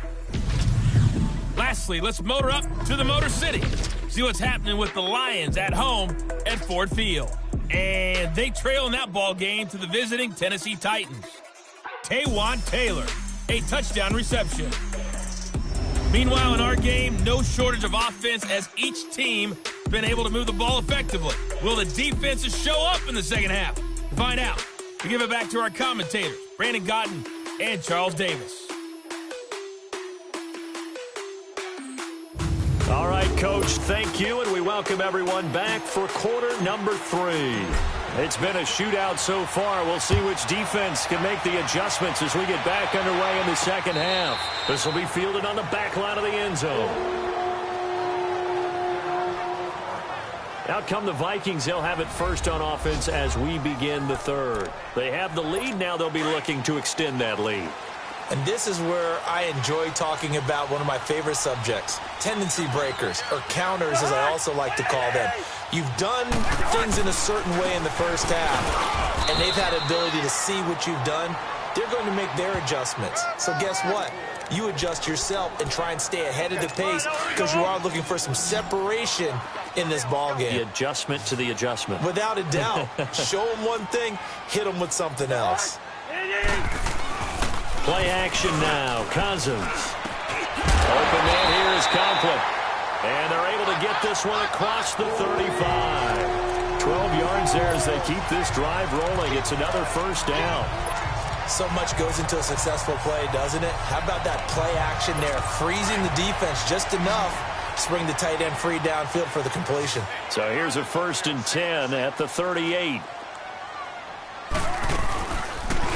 Lastly, let's motor up to the Motor City. See what's happening with the Lions at home at Ford Field. And they trail in that ball game to the visiting Tennessee Titans. Taywan Taylor, a touchdown reception. Meanwhile, in our game, no shortage of offense as each team has been able to move the ball effectively. Will the defenses show up in the second half? To find out, we give it back to our commentators, Brandon Gotten and Charles Davis. All right, Coach, thank you, and we welcome everyone back for quarter number 3. It's been a shootout so far. We'll see which defense can make the adjustments as we get back underway in the second half. This will be fielded on the back line of the end zone. Out come the Vikings. They'll have it first on offense as we begin the third. They have the lead. Now they'll be looking to extend that lead. And this is where I enjoy talking about one of my favorite subjects, tendency breakers, or counters as I also like to call them. You've done things in a certain way in the first half, and they've had ability to see what you've done. They're going to make their adjustments. So guess what? You adjust yourself and try and stay ahead of the pace because you are looking for some separation in this ball game. The adjustment to the adjustment. Without a doubt. Show them one thing, hit them with something else. Play action now. Cousins. Open man here is Conklin. And they're able to get this one across the 35. 12 yards there as they keep this drive rolling. It's another first down. So much goes into a successful play, doesn't it? How about that play action there? Freezing the defense just enough to bring the tight end free downfield for the completion. So here's a 1st and 10 at the 38.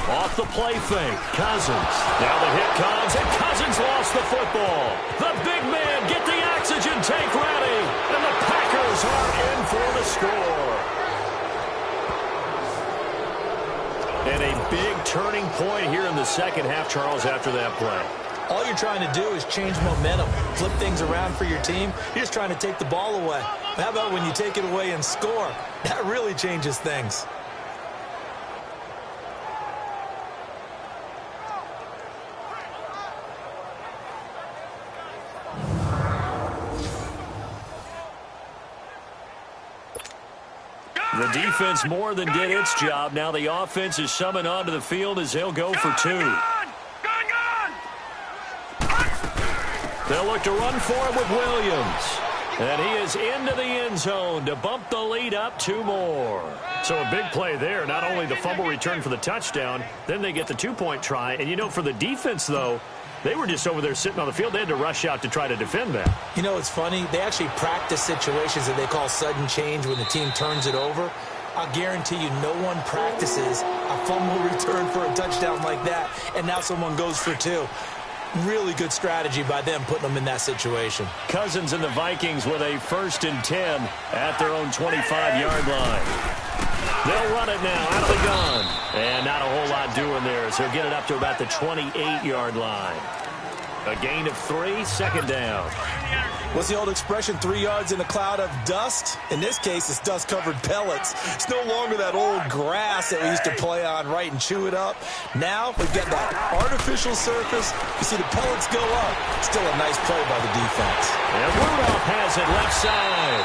Off the play fake, Cousins. Now the hit comes, and Cousins lost the football. The big man get the oxygen tank ready, and the Packers are in for the score. And a big turning point here in the second half, Charles, after that play. All you're trying to do is change momentum, flip things around for your team. You're just trying to take the ball away. How about when you take it away and score? That really changes things. The defense more than did its job. Now the offense is summoned onto the field as they'll go for two. They'll look to run for it with Williams. And he is into the end zone to bump the lead up 2 more. So a big play there. Not only the fumble return for the touchdown, then they get the 2-point try. And, you know, for the defense, though, they were just over there sitting on the field. They had to rush out to try to defend that. You know, it's funny. They actually practice situations that they call sudden change when the team turns it over. I'll guarantee you no one practices a fumble return for a touchdown like that, and now someone goes for 2. Really good strategy by them putting them in that situation. Cousins and the Vikings with a 1st and 10 at their own 25-yard line. They'll run it now out of the gun. And not a whole lot doing there, so get it up to about the 28-yard line. A gain of 3, 2nd down. What's the old expression, 3 yards in a cloud of dust? In this case, it's dust-covered pellets. It's no longer that old grass that we used to play on, right, and chew it up. Now we've got that artificial surface. You see the pellets go up. Still a nice play by the defense. And Rudolph has it left side.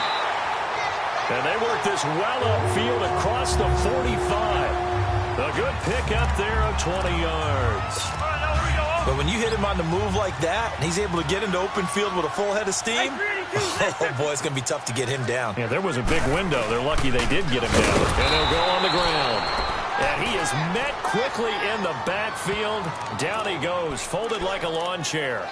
And they work this well upfield across the 45. A good pick up there of 20 yards. But when you hit him on the move like that, and he's able to get into open field with a full head of steam, oh, boy, it's going to be tough to get him down. Yeah, there was a big window. They're lucky they did get him down. And they'll go on the ground. And he is met quickly in the backfield. Down he goes, folded like a lawn chair.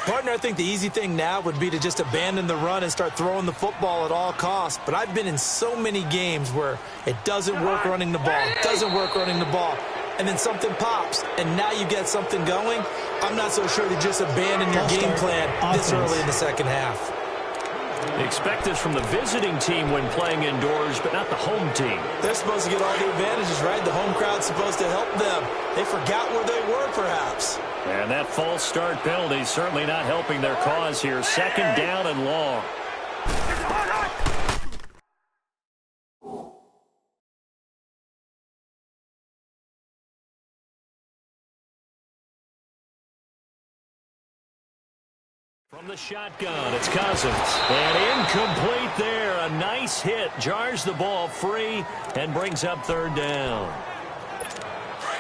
Partner, I think the easy thing now would be to just abandon the run and start throwing the football at all costs. But I've been in so many games where it doesn't work running the ball. It doesn't work running the ball. And then something pops, and now you get something going. I'm not so sure to just abandon your game plan this early in the second half. Expect this from the visiting team when playing indoors, but not the home team. They're supposed to get all the advantages, right? The home crowd's supposed to help them. They forgot where they were, perhaps. And that false start penalty certainly not helping their cause here. 2nd down and long. From the shotgun, it's Cousins. And incomplete there. A nice hit. Jars the ball free and brings up 3rd down.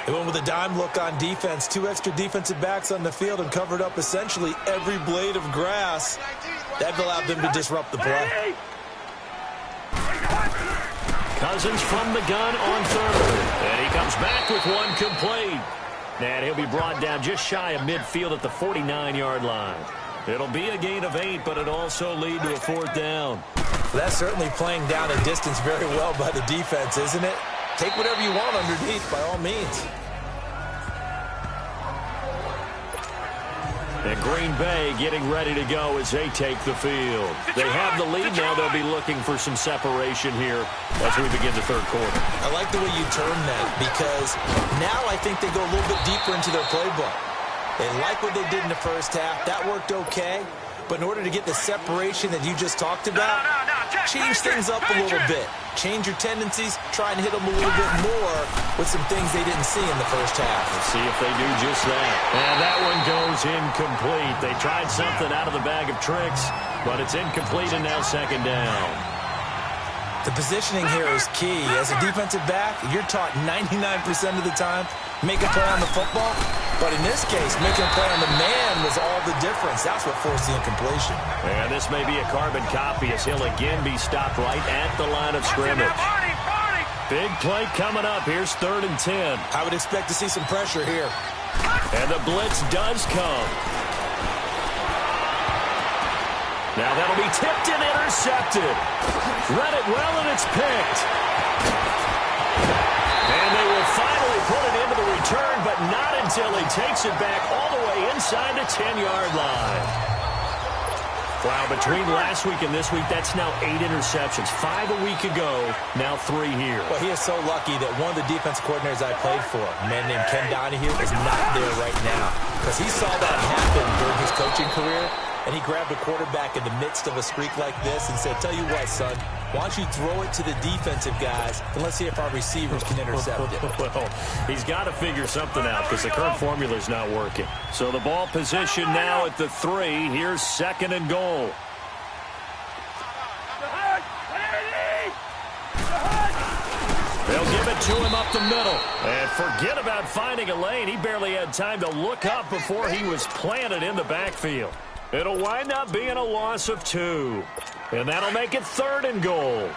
They went with a dime look on defense. 2 extra defensive backs on the field and covered up essentially every blade of grass. That allowed them to disrupt the play. Cousins from the gun on 3rd. And he comes back with one complete. And he'll be brought down just shy of midfield at the 49-yard line. It'll be a gain of 8, but it'll also lead to a 4th down. That's certainly playing down a distance very well by the defense, isn't it? Take whatever you want underneath, by all means. And Green Bay getting ready to go as they take the field. They have the lead now. They'll be looking for some separation here as we begin the 3rd quarter. I like the way you term that, because now I think they go a little bit deeper into their playbook. They like what they did in the first half. That worked okay. But in order to get the separation that you just talked about, change things up a little bit. Change your tendencies. Try and hit them a little bit more with some things they didn't see in the first half. Let's see if they do just that. And that one goes incomplete. They tried something out of the bag of tricks, but it's incomplete and now 2nd down. The positioning here is key. As a defensive back, you're taught 99% of the time, make a play on the football. But in this case, making a play on the man was all the difference. That's what forced the incompletion. And this may be a carbon copy as he'll again be stopped right at the line of scrimmage. Big play coming up. Here's 3rd and 10. I would expect to see some pressure here. And the blitz does come. Now that'll be tipped and intercepted. Read it well, and it's picked. And they will finally put it into the return, but not until he takes it back all the way inside the 10-yard line. Wow, between last week and this week, that's now 8 interceptions. 5 a week ago, now 3 here. Well, he is so lucky that one of the defense coordinators I played for, a man named Ken Donahue, is not there right now. Because he saw that happen during his coaching career, and he grabbed a quarterback in the midst of a streak like this and said, tell you what, son, why don't you throw it to the defensive guys, and let's see if our receivers can intercept it. Well, he's got to figure something out because the current formula is not working. So the ball position now at the 3. Here's 2nd and goal. it to him up the middle. And forget about finding a lane. He barely had time to look up before he was planted in the backfield. It'll wind up being a loss of 2. And that'll make it 3rd and goal.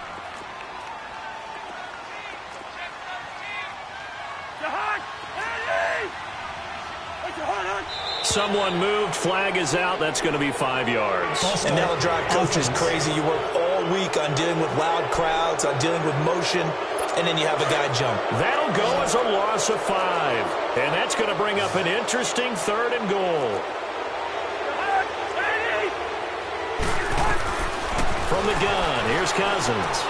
Someone moved. Flag is out. That's going to be 5 yards. And that'll drive coaches crazy. You work all week on dealing with loud crowds, on dealing with motion, and then you have a guy jump. That'll go as a loss of 5. And that's going to bring up an interesting 3rd and goal. From the gun, here's Cousins.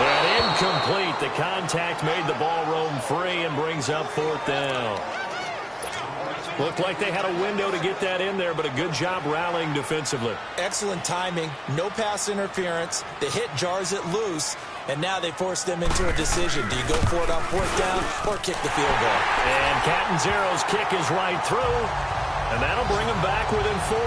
And incomplete. The contact made the ball roam free and brings up 4th down. Looked like they had a window to get that in there, but a good job rallying defensively. Excellent timing, no pass interference. The hit jars it loose, and now they force them into a decision. Do you go for it on 4th down or kick the field goal? And Catanzaro's kick is right through, and that'll bring him back within 4.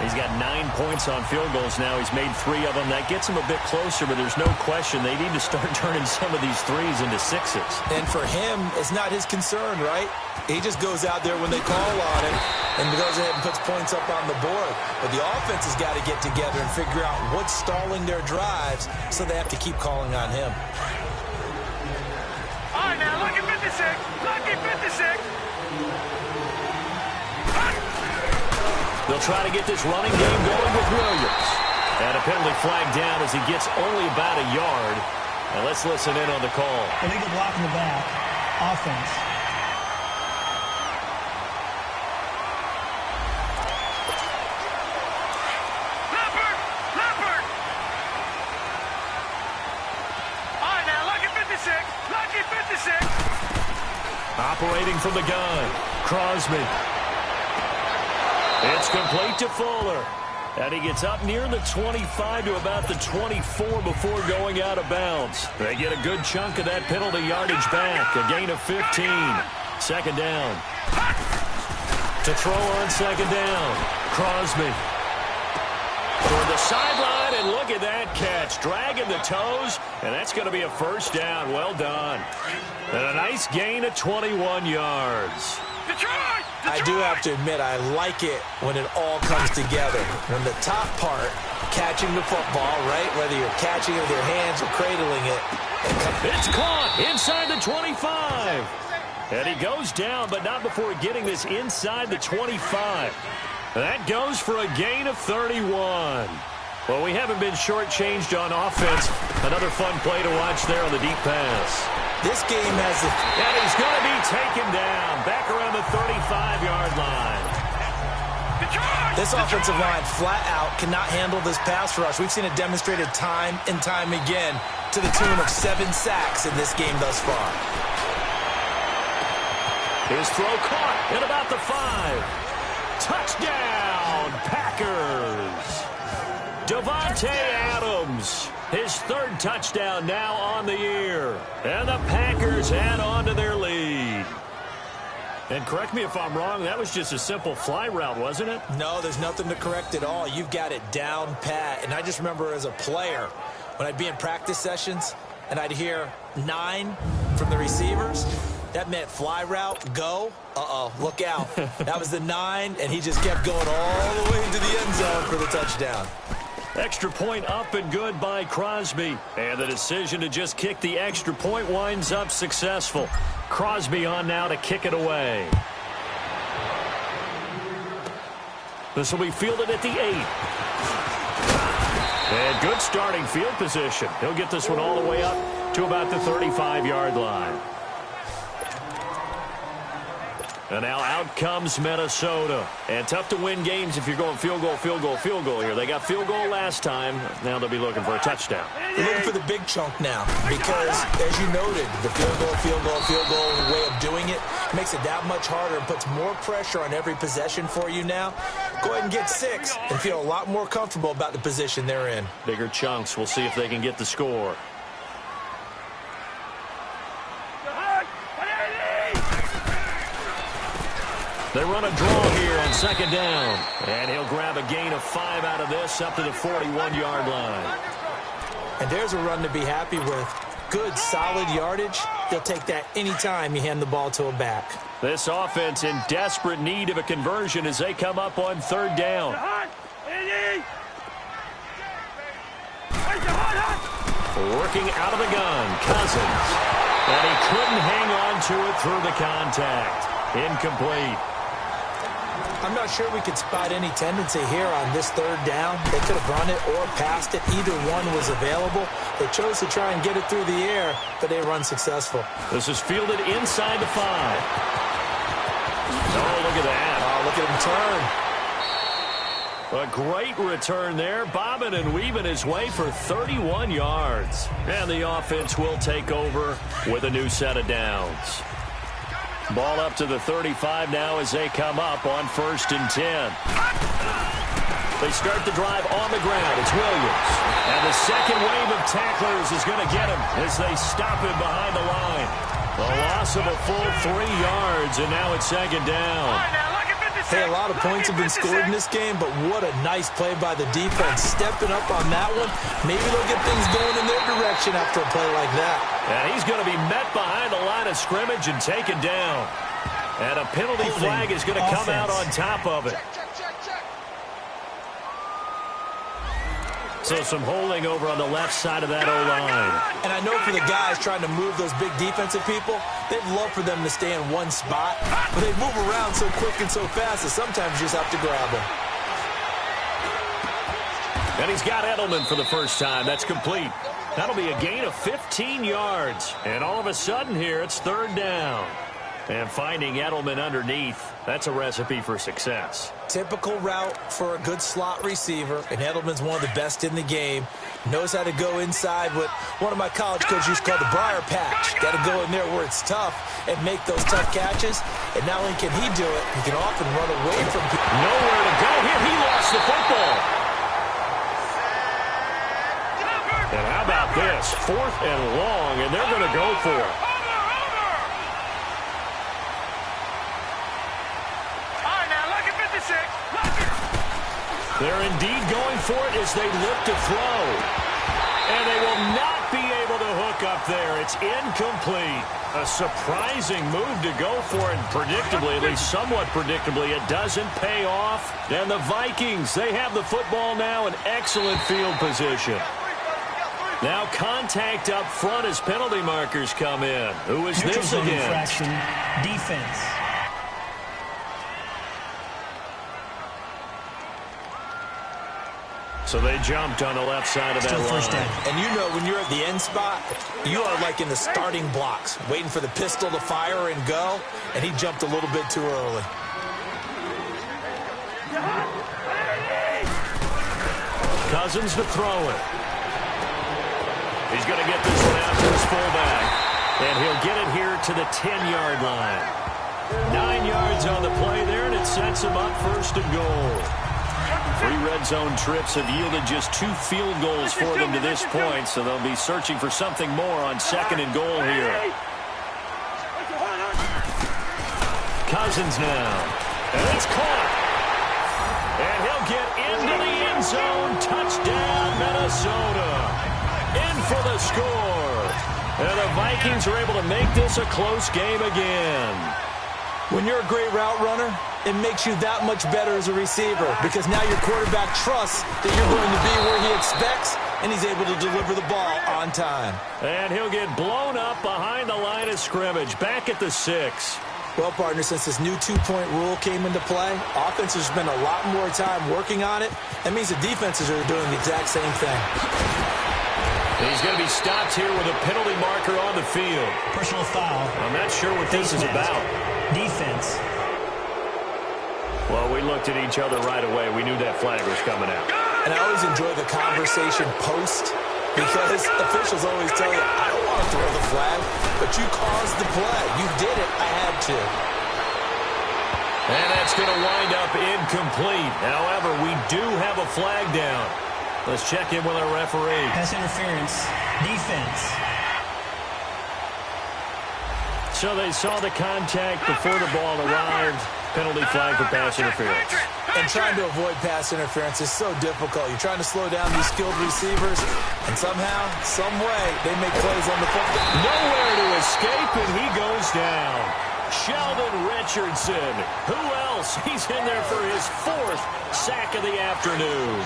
He's got 9 points on field goals now. He's made 3 of them. That gets him a bit closer, but there's no question they need to start turning some of these 3s into 6s. And for him, it's not his concern, right? He just goes out there when they call on him and goes ahead and puts points up on the board. But the offense has got to get together and figure out what's stalling their drives, so they have to keep calling on him. All right, now, look at 56. Look at 56. They'll try to get this running game going with Williams. And a penalty flag down as he gets only about a yard. And let's listen in on the call. Illegal block in the back. Offense. Leopard! All right, now, look at 56. Look at 56. Operating from the gun, Crosby. It's complete to Fuller. And he gets up near the 25 to about the 24 before going out of bounds. They get a good chunk of that penalty yardage back. A gain of 15. 2nd down. To throw on 2nd down. Crosby. Toward the sideline, and look at that catch. Dragging the toes, and that's going to be a 1st down. Well done. And a nice gain of 21 yards. Detroit! I do have to admit, I like it when it all comes together. When the top part, catching the football, right? Whether you're catching it with your hands or cradling it. It's caught inside the 25. And he goes down, but not before getting this inside the 25. That goes for a gain of 31. Well, we haven't been shortchanged on offense. Another fun play to watch there on the deep pass. This game has the... And he's going to be taken down back around the 35-yard line. This offensive line flat out cannot handle this pass rush. We've seen it demonstrated time and time again to the tune of 7 sacks in this game thus far. His throw caught at about the 5. Touchdown, Packers. Devontae Adams. His 3rd touchdown now on the year. And the Packers add on to their lead. And correct me if I'm wrong, that was just a simple fly route, wasn't it? No, there's nothing to correct at all. You've got it down pat. And I just remember as a player, when I'd be in practice sessions and I'd hear 9 from the receivers, that meant fly route, go. Uh-oh, look out. That was the 9, and he just kept going all the way into the end zone for the touchdown. Extra point up and good by Crosby. And the decision to just kick the extra point winds up successful. Crosby on now to kick it away. This will be fielded at the 8. And good starting field position. He'll get this one all the way up to about the 35-yard line. And now out comes Minnesota. And tough to win games if you're going field goal, field goal, field goal here. They got field goal last time. Now they'll be looking for a touchdown. They're looking for the big chunk now because, as you noted, the field goal way of doing it makes it that much harder and puts more pressure on every possession for you now. Go ahead and get 6 and feel a lot more comfortable about the position they're in. Bigger chunks. We'll see if they can get the score. They run a draw here on 2nd down. And he'll grab a gain of 5 out of this up to the 41-yard line. And there's a run to be happy with. good, solid yardage, you'll take that anytime you hand the ball to a back. This offense in desperate need of a conversion as they come up on third down. Working out of the gun, Cousins. And he couldn't hang on to it through the contact. Incomplete. I'm not sure we could spot any tendency here on this third down. They could have run it or passed it. Either one was available. They chose to try and get it through the air, but they were unsuccessful. This is fielded inside the 5. Oh, look at that. Oh, look at him turn. A great return there, bobbing and weaving his way for 31 yards. And the offense will take over with a new set of downs. Ball up to the 35 now as they come up on 1st and 10. They start the drive on the ground. It's Williams. And the second wave of tacklers is going to get him as they stop him behind the line. A loss of a full 3 yards, and now it's 2nd down. Hey, a lot of points have been scored in this game, but what a nice play by the defense. Stepping up on that one. Maybe they'll get things going in their direction after a play like that. And he's going to be met behind the line of scrimmage and taken down. And a penalty flag is going to come out on top of it. So some holding over on the left side of that O-line. And I know for the guys trying to move those big defensive people, they'd love for them to stay in one spot, but they move around so quick and so fast that sometimes you just have to grab them. And he's got Edelman for the first time. That's complete. That'll be a gain of 15 yards. And all of a sudden here, it's 3rd down. And finding Edelman underneath, that's a recipe for success. Typical route for a good slot receiver, and Edelman's one of the best in the game. Knows how to go inside what one of my college coaches used to call the briar patch. Got to go in there where it's tough and make those tough catches. And not only can he do it, he can often run away from people. Nowhere to go here. He lost the football. And how about this? 4th and long, and they're going to go for it. They're indeed going for it as they look to throw. And they will not be able to hook up there. It's incomplete. A surprising move to go for it. Predictably, at least somewhat predictably, it doesn't pay off. And the Vikings, they have the football now in excellent field position. Now contact up front as penalty markers come in. Who is this against? Defense. So they jumped on the left side of that line. And you know when you're at the end spot, you are like in the starting blocks, waiting for the pistol to fire and go, and he jumped a little bit too early. Cousins to throw it. He's going to get this one out to his fullback. And he'll get it here to the 10-yard line. 9 yards on the play there, and it sets him up 1st and goal. 3 red zone trips have yielded just 2 field goals for them to this point, so they'll be searching for something more on 2nd and goal here. Cousins now. And it's caught. And he'll get into the end zone. Touchdown, Minnesota. In for the score. And the Vikings are able to make this a close game again. When you're a great route runner, it makes you that much better as a receiver because now your quarterback trusts that you're going to be where he expects, and he's able to deliver the ball on time. And he'll get blown up behind the line of scrimmage, back at the 6. Well, partner, since this new 2-point rule came into play, offenses spend a lot more time working on it. That means the defenses are doing the exact same thing. He's going to be stopped here with a penalty marker on the field. Personal foul. I'm not sure what this is about. Defense. Well, we looked at each other right away. We knew that flag was coming out. And I always enjoy the conversation post because officials always tell you, I don't want to throw the flag, but you caused the play. You did it. I had to. And that's going to wind up incomplete. However, we do have a flag down. Let's check in with our referee. Pass interference. Defense. So they saw the contact before the ball arrived. Penalty flag for pass interference. And trying to avoid pass interference is so difficult. You're trying to slow down these skilled receivers, and somehow, some way, they make plays on the football. Nowhere to escape, and he goes down. Sheldon Richardson. Who else? He's in there for his 4th sack of the afternoon.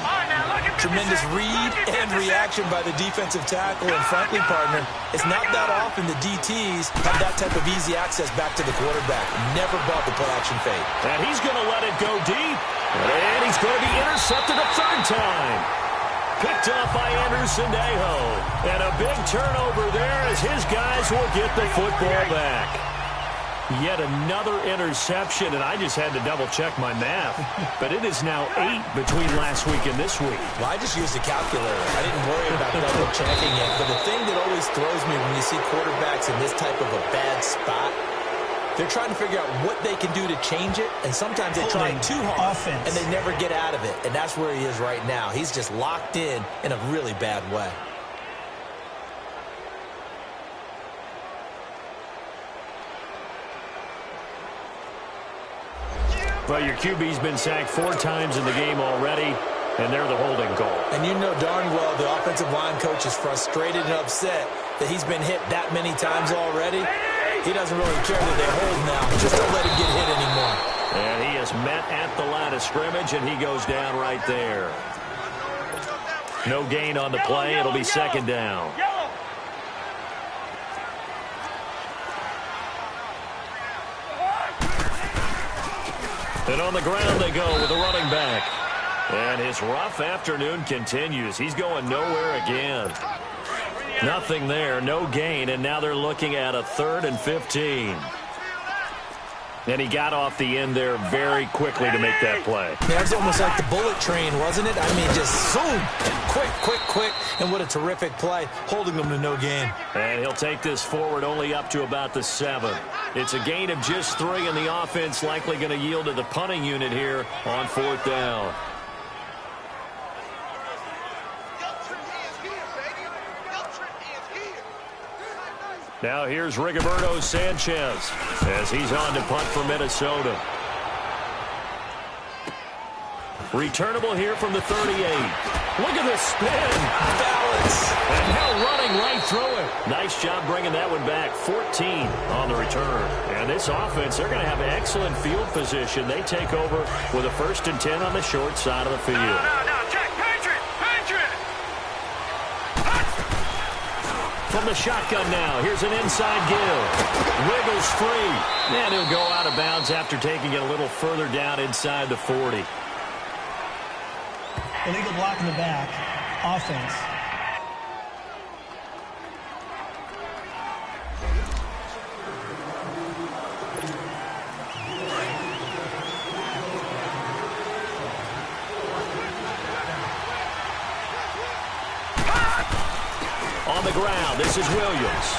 Tremendous read and reaction by the defensive tackle and frankly, partner, it's not that often the DTs have that type of easy access back to the quarterback. Never bought the play-action fake. And he's going to let it go deep. And he's going to be intercepted a 3rd time. Picked up by Anderson Dejo. And a big turnover there as his guys will get the football back. Yet another interception, and I just had to double-check my math. But it is now 8 between last week and this week. Well, I just used a calculator. I didn't worry about double-checking it. But the thing that always throws me when you see quarterbacks in this type of a bad spot, they're trying to figure out what they can do to change it, and sometimes they try too hard, and they never get out of it. And that's where he is right now. He's just locked in a really bad way. Well, your QB's been sacked 4 times in the game already, and they're the holding call. And you know darn well the offensive line coach is frustrated and upset that he's been hit that many times already. He doesn't really care that they hold now. Just don't let him get hit anymore. And he is met at the line of scrimmage, and he goes down right there. No gain on the play. It'll be 2nd down. And on the ground they go with the running back. And his rough afternoon continues. He's going nowhere again. Nothing there, no gain, and now they're looking at a 3rd and 15. And he got off the end there very quickly to make that play. Yeah, it was almost like the bullet train, wasn't it? I mean, just zoom, quick, and what a terrific play, holding them to no gain. And he'll take this forward only up to about the 7. It's a gain of just 3, and the offense likely going to yield to the punting unit here on 4th down. Now here's Rigoberto Sanchez as he's on to punt for Minnesota. Returnable here from the 38. Look at the spin. Balance. And now running right through it. Nice job bringing that one back. 14 on the return. And this offense, they're going to have excellent field position. They take over with a 1st and 10 on the short side of the field. No, check. Patriot. From the shotgun now, here's an inside give. Wiggles free. And he'll go out of bounds after taking it a little further down inside the 40. Illegal block in the back. Offense. On the ground, this is Williams.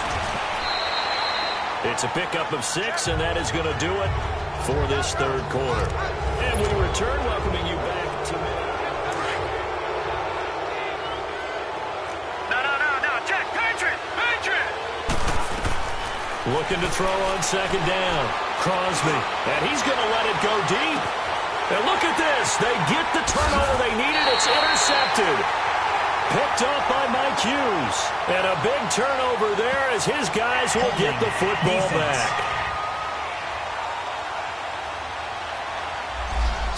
It's a pickup of 6, and that is going to do it for this 3rd quarter. And we return, welcoming you back to... No, check. Patriot. Looking to throw on 2nd down. Crosby, and he's going to let it go deep. And look at this. They get the turnover they needed. It's intercepted. Picked up by Mike Hughes. And a big turnover there as his guys will get the football back.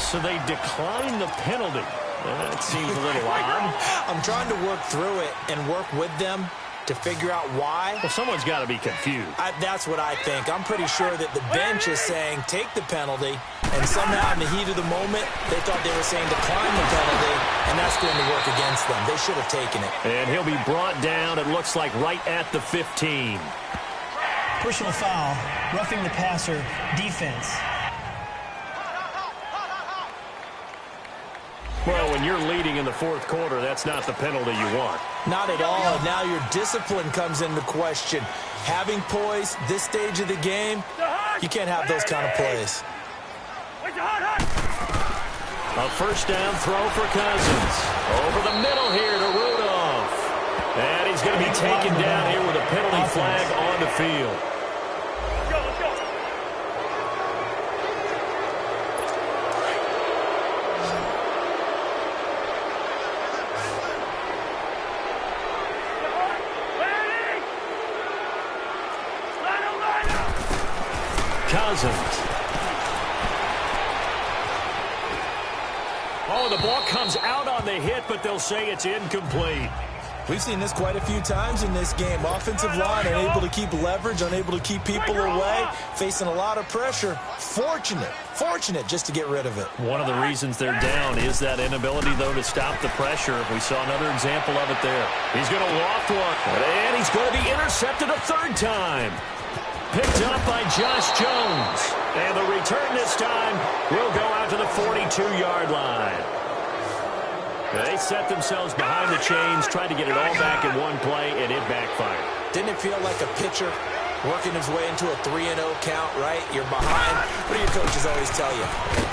So they decline the penalty. That seems a little odd. I'm trying to work through it and work with them to figure out why. Well, someone's got to be confused. That's what I think. I'm pretty sure that the bench is saying take the penalty, and somehow in the heat of the moment, they thought they were saying decline the penalty, and that's going to work against them. They should have taken it. And he'll be brought down, it looks like, right at the 15. Personal foul. Roughing the passer. Defense. Well, when you're leading in the 4th quarter, that's not the penalty you want. Not at all. And now your discipline comes into question. Having poise this stage of the game, you can't have those kind of plays. A 1st down throw for Cousins. Over the middle here to Rudolph. And he's going to be taken down here with a penalty flag on the field. Cousins. Oh, the ball comes out on the hit, but they'll say it's incomplete. We've seen this quite a few times in this game. Offensive line unable to keep leverage, unable to keep people away, facing a lot of pressure. Fortunate just to get rid of it. One of the reasons they're down is that inability, though, to stop the pressure. We saw another example of it there. He's going to loft one, and he's going to be intercepted a third time. Picked up by Josh Jones. And the return this time will go out to the 42-yard line. They set themselves behind the chains, tried to get it all back in one play, and it backfired. Didn't it feel like a pitcher working his way into a 3-0 count, right? You're behind. What do your coaches always tell you?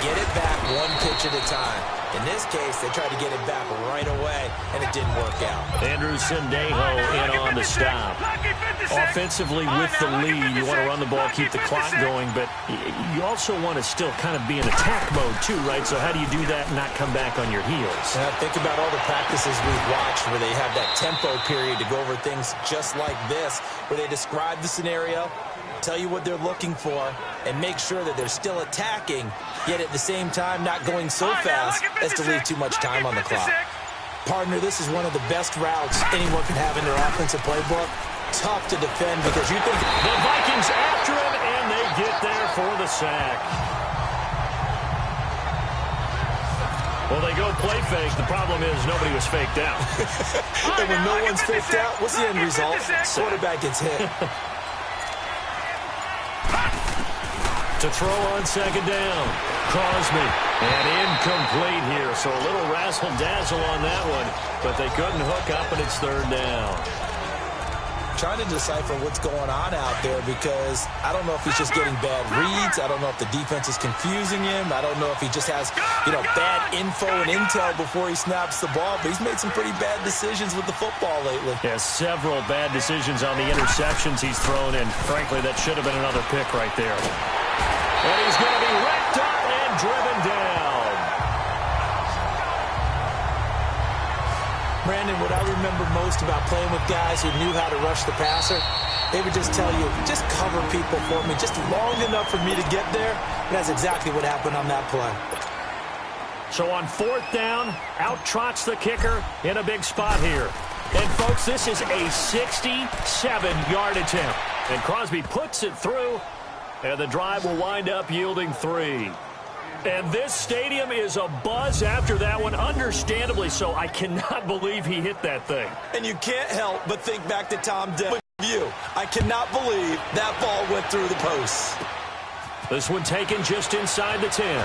Get it back one pitch at a time. In this case, they tried to get it back right away, and it didn't work out. Andrew Sendejo in on the stop. Offensively with the lead, you want to run the ball, keep the clock going, but you also want to still kind of be in attack mode too, right? So how do you do that and not come back on your heels? Think about all the practices we've watched where they have that tempo period to go over things just like this, where they describe the scenario, tell you what they're looking for, and make sure that they're still attacking, yet at the same time not going so fast as to leave too much time on the clock. Partner, this is one of the best routes anyone can have in their offensive playbook. Tough to defend because you think the Vikings after him, and they get there for the sack. Well, they go play fake. The problem is nobody was faked out. And when no one's faked out, what's the end result? Quarterback gets hit. To throw on second down. Crosby. And incomplete here. So a little razzle-dazzle on that one. But they couldn't hook up, and it's third down. Trying to decipher what's going on out there because I don't know if he's just getting bad reads. I don't know if the defense is confusing him. I don't know if he just has, bad info and intel before he snaps the ball. But he's made some pretty bad decisions with the football lately. Yeah, several bad decisions on the interceptions he's thrown in. Frankly, that should have been another pick right there. And he's going to be wrapped up and driven down. Brandon, what I remember most about playing with guys who knew how to rush the passer, they would just tell you, just cover people for me, just long enough for me to get there. And that's exactly what happened on that play. So on fourth down, out trots the kicker in a big spot here. And, folks, this is a 67-yard attempt. And Crosby puts it through, and the drive will wind up yielding 3. And this stadium is abuzz after that one, understandably so. I cannot believe he hit that thing. And you can't help but think back to Tom Dell's view. I cannot believe that ball went through the posts. This one taken just inside the 10.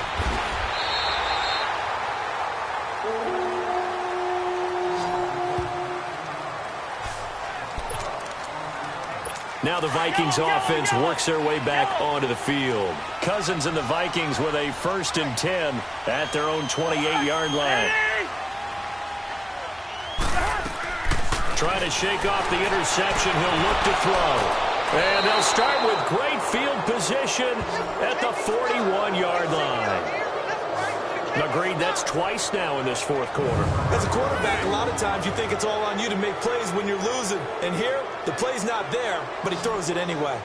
Now the Vikings offense works their way back onto the field. Cousins and the Vikings with a 1st and 10 at their own 28-yard line. Trying to shake off the interception. He'll look to throw. And they'll start with great field position at the 41-yard line. Agreed, that's twice now in this fourth quarter. As a quarterback, a lot of times you think it's all on you to make plays when you're losing. And here, the play's not there, but he throws it anyway.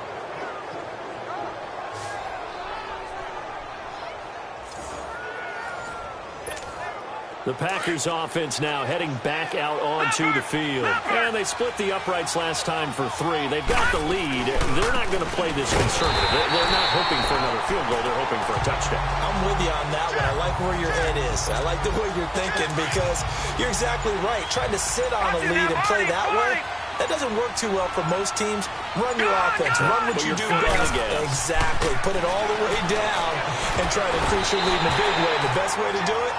The Packers offense now heading back out onto the field. And they split the uprights last time for 3. They've got the lead. They're not going to play this conservative. They're not hoping for another field goal. They're hoping for a touchdown. I'm with you on that one. I like where your head is. I like the way you're thinking because you're exactly right. Trying to sit on a lead and play that way, that doesn't work too well for most teams. Run your offense. Run what you do best. Exactly. Put it all the way down and try to increase your lead in a big way. And the best way to do it,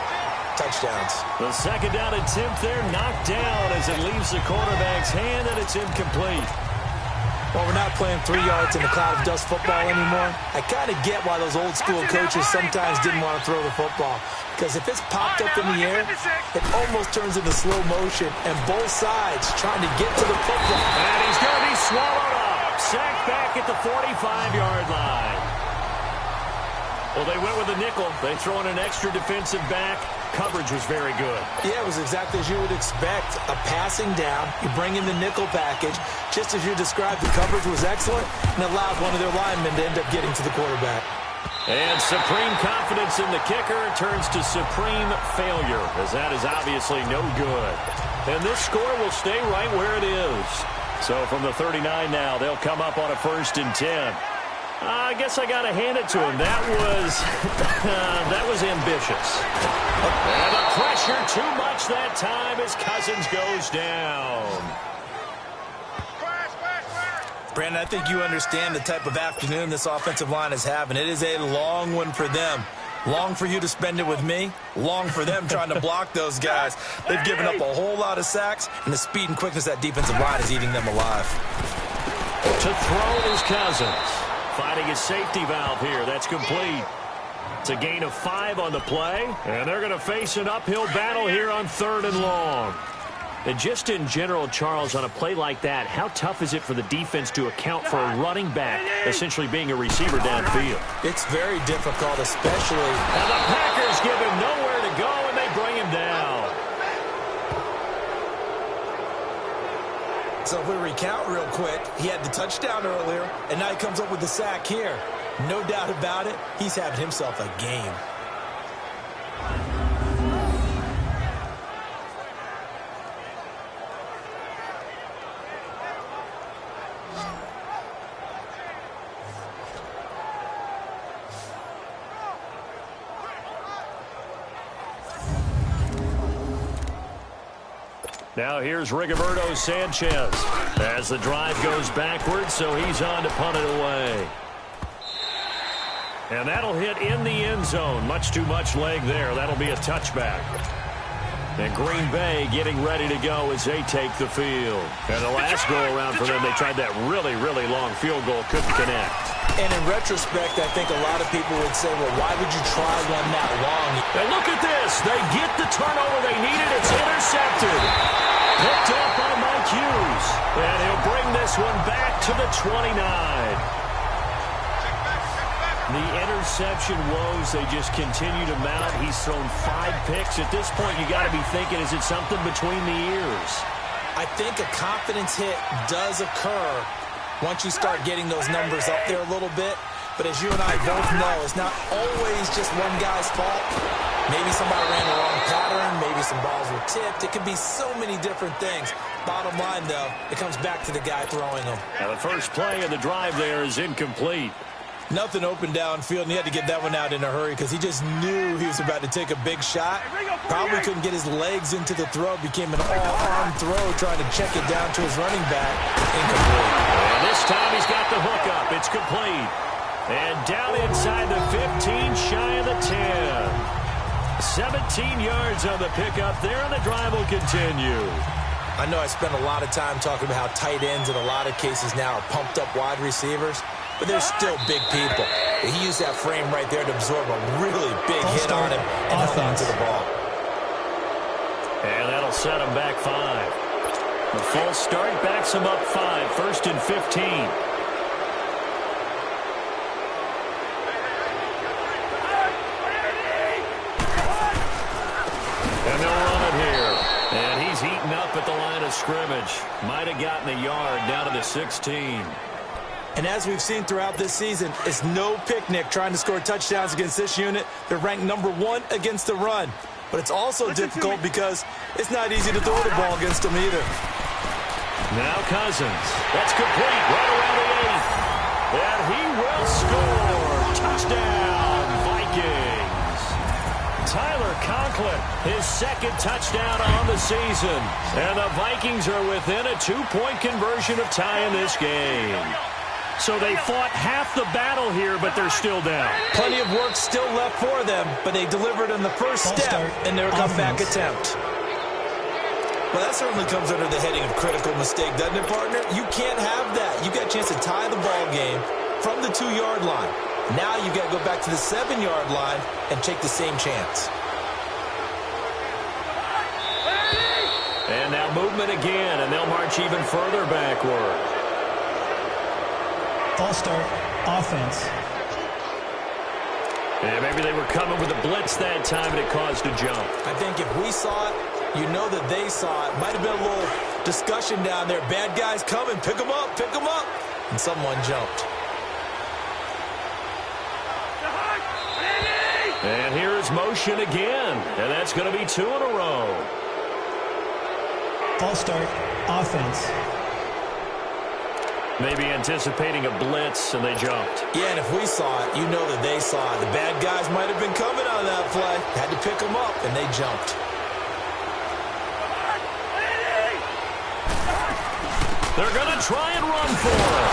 touchdowns. The second down attempt there knocked down as it leaves the quarterback's hand, and it's incomplete. Well, we're not playing 3 yards in the cloud of dust football anymore. I kind of get why those old school coaches sometimes didn't want to throw the football. Because if it's popped up in the air, it almost turns into slow motion, and both sides trying to get to the football. And he's going to be swallowed up. Sacked back at the 45-yard line. Well, they went with a nickel. They throw in an extra defensive back. coverage was very good. Yeah, it was exactly as you would expect. A passing down, you bring in the nickel package. Just as you described, the coverage was excellent and allowed one of their linemen to end up getting to the quarterback. And supreme confidence in the kicker turns to supreme failure, as that is obviously no good. And this score will stay right where it is. So from the 39 now, they'll come up on a 1st and 10. I guess I got to hand it to him. That was ambitious. And the pressure too much that time as Cousins goes down. Brandon, I think you understand the type of afternoon this offensive line is having. It is a long one for them. Long for you to spend it with me. Long for them trying to block those guys. They've given up a whole lot of sacks, and the speed and quickness that defensive line is eating them alive. To throw is Cousins. Finding his safety valve here. That's complete. It's a gain of 5 on the play, and they're going to face an uphill battle here on 3rd and long. And just in general, Charles, on a play like that, how tough is it for the defense to account for a running back essentially being a receiver downfield? It's very difficult, especially... And the Packers give him nowhere to go, and they bring him down. So if we recount real quick, he had the touchdown earlier, and now he comes up with the sack here. No doubt about it, he's having himself a game. Now here's Rigoberto Sanchez as the drive goes backwards, so he's on to punt it away. And that'll hit in the end zone. Much too much leg there. That'll be a touchback. And Green Bay getting ready to go as they take the field. And the last go-around for them, they tried that really, really long field goal. Couldn't connect. And in retrospect, I think a lot of people would say, well, why would you try one that long? And look at this. They get the turnover they needed. It's intercepted. Picked up by Mike Hughes. And he'll bring this one back to the 29. The interception woes, they just continue to mount. He's thrown 5 picks. At this point, you got to be thinking, is it something between the ears? I think a confidence hit does occur once you start getting those numbers up there a little bit. But as you and I both know, it's not always just one guy's fault. Maybe somebody ran the wrong pattern. Maybe some balls were tipped. It could be so many different things. Bottom line, though, it comes back to the guy throwing them. Now the first play of the drive there is incomplete. Nothing open downfield, and he had to get that one out in a hurry because he just knew he was about to take a big shot. Probably couldn't get his legs into the throw. Became an all-arm throw trying to check it down to his running back. Incomplete. And this time he's got the hook up. It's complete. And down inside the 15, shy of the 10. 17 yards on the pickup there, and the drive will continue. I know I spent a lot of time talking about how tight ends in a lot of cases now are pumped-up wide receivers. But they're still big people. He used that frame right there to absorb a really big hit on him and held on to the ball. And that'll set him back 5. The false start backs him up 5. 1st and 15. And they'll run it here. And he's heating up at the line of scrimmage. Might have gotten a yard down to the 16. And as we've seen throughout this season, it's no picnic trying to score touchdowns against this unit. They're ranked number 1 against the run. But it's also difficult because it's not easy to throw the ball against them either. Now Cousins. That's complete right around the 8th. And he will score. Touchdown, Vikings. Tyler Conklin, his 2nd touchdown on the season. And the Vikings are within a 2-point conversion of tying this game. So they fought half the battle here, but they're still down. Plenty of work still left for them, but they delivered in the first step in their comeback attempt. Well, that certainly comes under the heading of critical mistake, doesn't it, partner? You can't have that. You got a chance to tie the ball game from the 2-yard line. Now you got to go back to the 7-yard line and take the same chance. And now movement again, and they'll march even further backward. False start, offense. Yeah, maybe they were coming with a blitz that time, and it caused a jump. I think if we saw it, you know that they saw it. Might have been a little discussion down there. Bad guys coming. Pick them up. Pick them up. And someone jumped. And here is motion again. And that's going to be 2 in a row. False start. Offense. Maybe anticipating a blitz, and they jumped. Yeah, and if we saw it, you know that they saw it. The bad guys might have been coming on that play. Had to pick them up, and they jumped. They're going to try and run for it.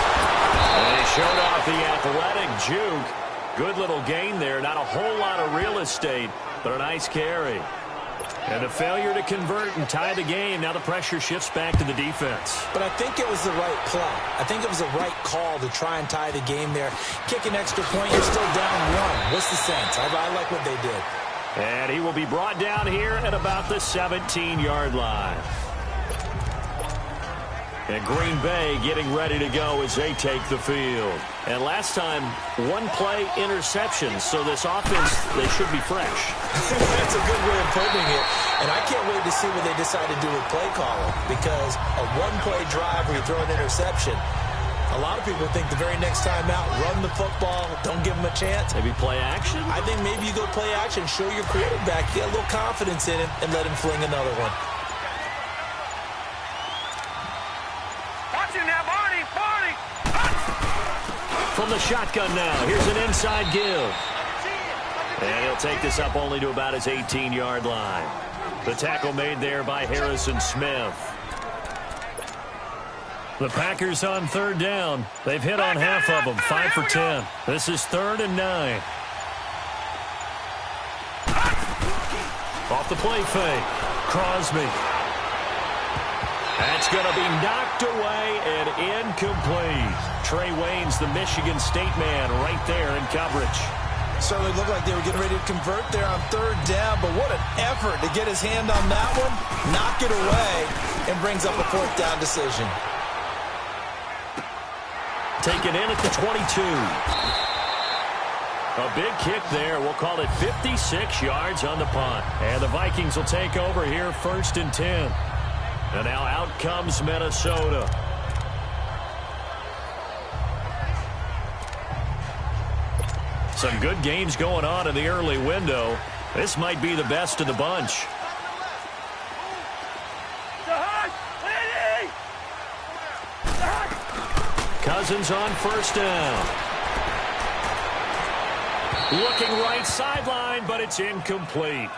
And he showed off the athletic juke. Good little gain there. Not a whole lot of real estate, but a nice carry. And a failure to convert and tie the game. Now the pressure shifts back to the defense. But I think it was the right play. I think it was the right call to try and tie the game there. Kick an extra point, you're still down 1. What's the sense? I like what they did. And he will be brought down here at about the 17-yard line. And Green Bay getting ready to go as they take the field. And last time, 1-play interception. So this offense, they should be fresh. That's a good way of putting it. And I can't wait to see what they decide to do with play calling. Because a 1-play drive where you throw an interception, a lot of people think the very next time out, run the football, don't give them a chance. Maybe play action? I think maybe you go play action, show your quarterback, get a little confidence in him, and let him fling another one. From the shotgun now, here's an inside give. And he'll take this up only to about his 18-yard line. The tackle made there by Harrison Smith. The Packers on 3rd down. They've hit on half of them, 5 for 10. This is 3rd and 9. Off the play fake. Crosby. That's going to be knocked away and incomplete. Trey Waynes, the Michigan State man, right there in coverage. Certainly looked like they were getting ready to convert there on 3rd down, but what an effort to get his hand on that one, knock it away, and brings up a 4th down decision. Taken in at the 22. A big kick there. We'll call it 56 yards on the punt. And the Vikings will take over here 1st and 10. And now out comes Minnesota. Some good games going on in the early window. This might be the best of the bunch. Cousins on 1st down. Looking right sideline, but it's incomplete.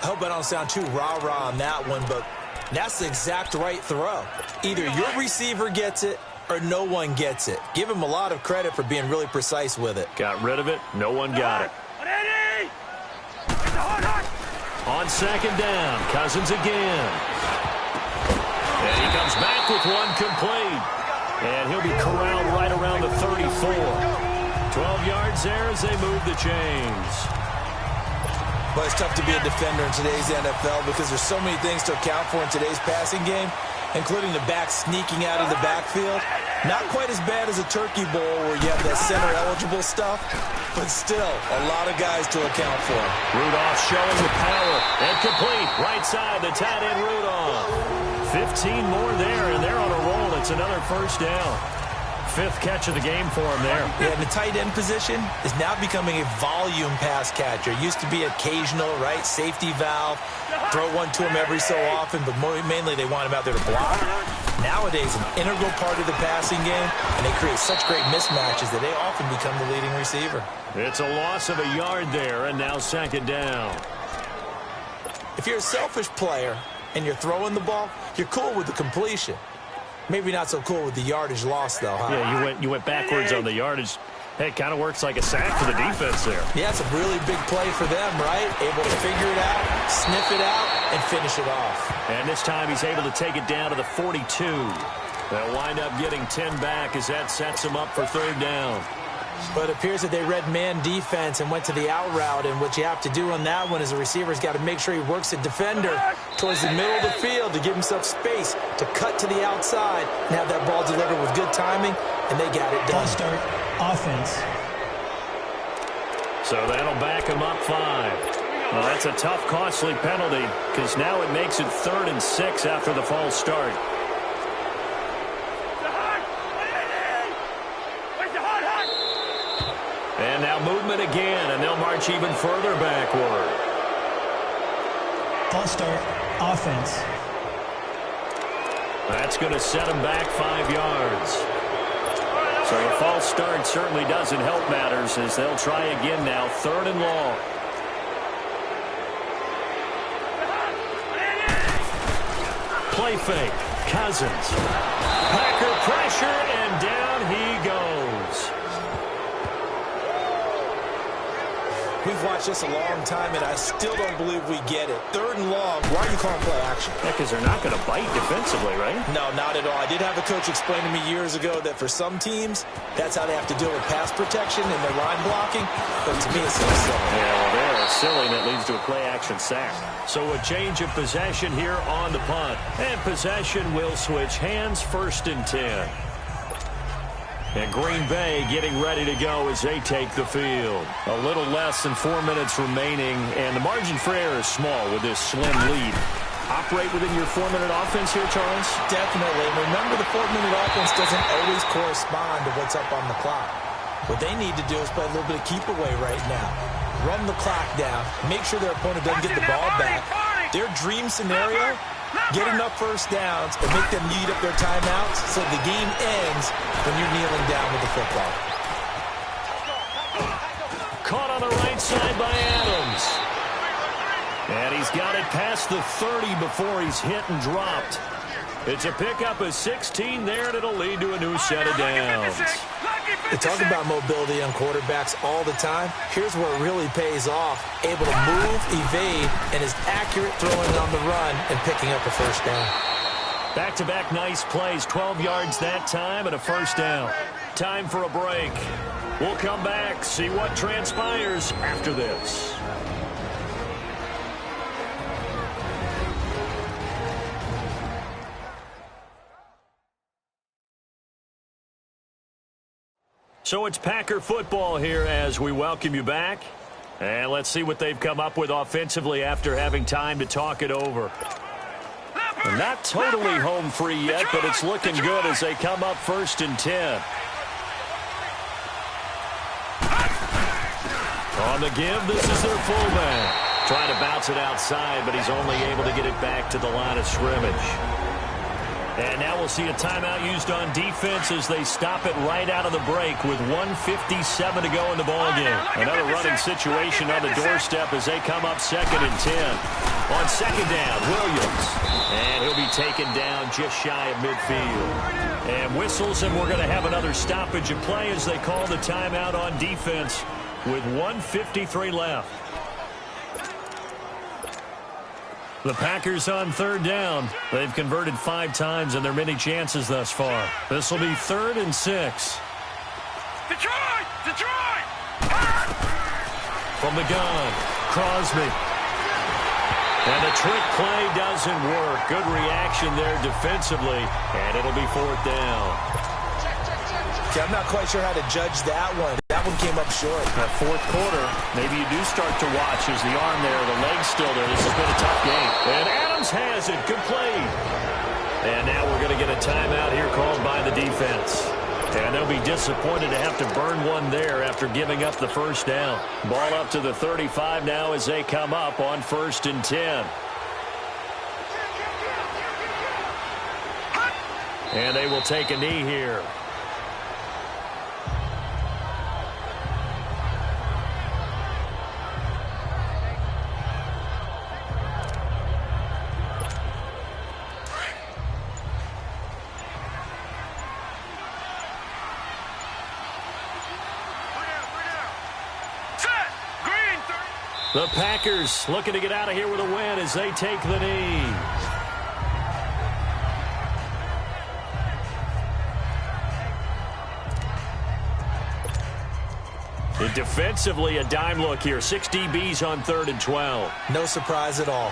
I hope I don't sound too rah-rah on that one, but that's the exact right throw. Either your receiver gets it or no one gets it. Give him a lot of credit for being really precise with it. Got rid of it. No one got it. On 2nd down, Cousins again. And he comes back with one complete. And he'll be corralled right around the 34. 12 yards there as they move the chains. But it's tough to be a defender in today's NFL because there's so many things to account for in today's passing game, including the back sneaking out of the backfield. Not quite as bad as a turkey bowl where you have that center-eligible stuff, but still a lot of guys to account for. Rudolph showing the power. And complete. Right side, the tight end Rudolph. 15 more there, and they're on a roll. It's another 1st down. 5th catch of the game for him there. Yeah, and the tight end position is now becoming a volume pass catcher. Used to be occasional, right? Safety valve. Throw one to him every so often, but mainly they want him out there to block. Nowadays, an integral part of the passing game, and they create such great mismatches that they often become the leading receiver. It's a loss of a yard there, and now 2nd down. If you're a selfish player and you're throwing the ball, you're cool with the completion. Maybe not so cool with the yardage loss, though, huh? Yeah, you went backwards on the yardage. Hey, it kind of works like a sack for the defense there. Yeah, it's a really big play for them, right? Able to figure it out, sniff it out, and finish it off. And this time he's able to take it down to the 42. They'll wind up getting 10 back as that sets them up for 3rd down. But it appears that they read man defense and went to the out route, and what you have to do on that one is the receiver's got to make sure he works the defender towards the middle of the field to give himself space to cut to the outside and have that ball delivered with good timing, and they got it done. False start. Offense. So that'll back him up 5. Well, that's a tough, costly penalty because now it makes it 3rd and 6 after the false start. And now movement again, and they'll march even further backward. False start, offense. That's going to set him back 5 yards. So a false start certainly doesn't help matters as they'll try again now, 3rd and long. Play fake. Cousins. Packer pressure, and down he goes. We've watched this a long time, and I still don't believe we get it. 3rd and long. Why are you calling play action? Yeah, because they're not going to bite defensively, right? No, not at all. I did have a coach explain to me years ago that for some teams, that's how they have to deal with pass protection and their line blocking. But to me, it's so silly. Yeah, well, they're silly, and it leads to a play-action sack. So a change of possession here on the punt. And possession will switch hands, 1st and 10. And Green Bay getting ready to go as they take the field. A little less than 4 minutes remaining, and the margin for error is small with this slim lead. Operate within your 4-minute offense here, Charles? Definitely. And remember, the 4-minute offense doesn't always correspond to what's up on the clock. What they need to do is play a little bit of keep away right now. Run the clock down. Make sure their opponent doesn't get the ball back. Their dream scenario, get enough first downs and make them eat up their timeouts so the game ends when you're kneeling down with the football. Caught on the right side by Adams. And he's got it past the 30 before he's hit and dropped. It's a pickup of 16 there, and it'll lead to a new set of downs. They talk about mobility on quarterbacks all the time. Here's where it really pays off. Able to move, evade, and is accurate throwing on the run and picking up a first down. Back-to-back nice plays, 12 yards that time and a first down. Time for a break. We'll come back, see what transpires after this. So it's Packer football here as we welcome you back. And let's see what they've come up with offensively after having time to talk it over. They're not totally home free yet, but it's looking good as they come up 1st and 10. On the give, this is their fullback. Trying to bounce it outside, but he's only able to get it back to the line of scrimmage. And now we'll see a timeout used on defense as they stop it right out of the break with 1:57 to go in the ballgame. Another running situation on the doorstep as they come up 2nd and 10. On 2nd down, Williams. And he'll be taken down just shy of midfield. And whistles, and we're going to have another stoppage of play as they call the timeout on defense with 1:53 left. The Packers on 3rd down. They've converted 5 times in their many chances thus far. This will be 3rd and 6. Detroit! Detroit! From the gun, Crosby. And the trick play doesn't work. Good reaction there defensively, and it'll be 4th down. Okay, I'm not quite sure how to judge that one. That one came up short. That 4th quarter, maybe you do start to watch as the arm there, the leg's still there. This has been a tough game. And Adams has it complete. And now we're going to get a timeout here called by the defense. And they'll be disappointed to have to burn one there after giving up the first down. Ball up to the 35 now as they come up on 1st and 10. And they will take a knee here. The Packers looking to get out of here with a win as they take the knee. And defensively, a dime look here. 6 DBs on 3rd and 12. No surprise at all.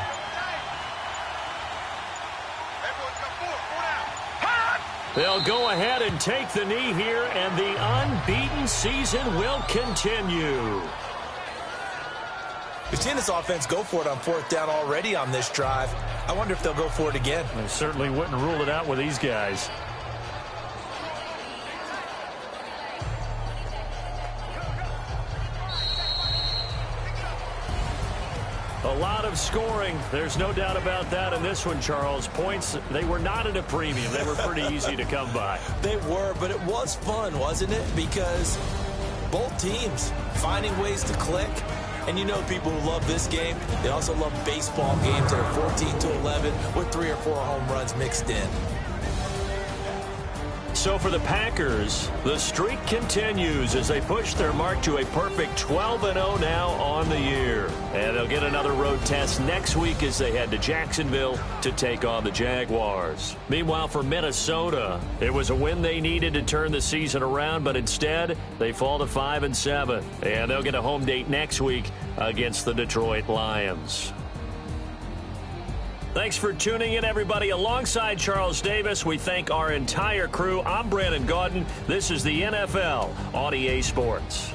They'll go ahead and take the knee here, and the unbeaten season will continue. We've seen this offense go for it on 4th down already on this drive. I wonder if they'll go for it again. They certainly wouldn't rule it out with these guys. A lot of scoring. There's no doubt about that in this one, Charles. Points, they were not at a premium. They were pretty easy to come by. They were, but it was fun, wasn't it? Because both teams finding ways to click. And you know people who love this game, they also love baseball games that are 14-11 with 3 or 4 home runs mixed in. So for the Packers, the streak continues as they push their mark to a perfect 12-0 now on the year. And they'll get another road test next week as they head to Jacksonville to take on the Jaguars. Meanwhile, for Minnesota, it was a win they needed to turn the season around, but instead they fall to 5-7. And they'll get a home date next week against the Detroit Lions. Thanks for tuning in, everybody. Alongside Charles Davis, we thank our entire crew. I'm Brandon Gaudin. This is the NFL on EA Sports.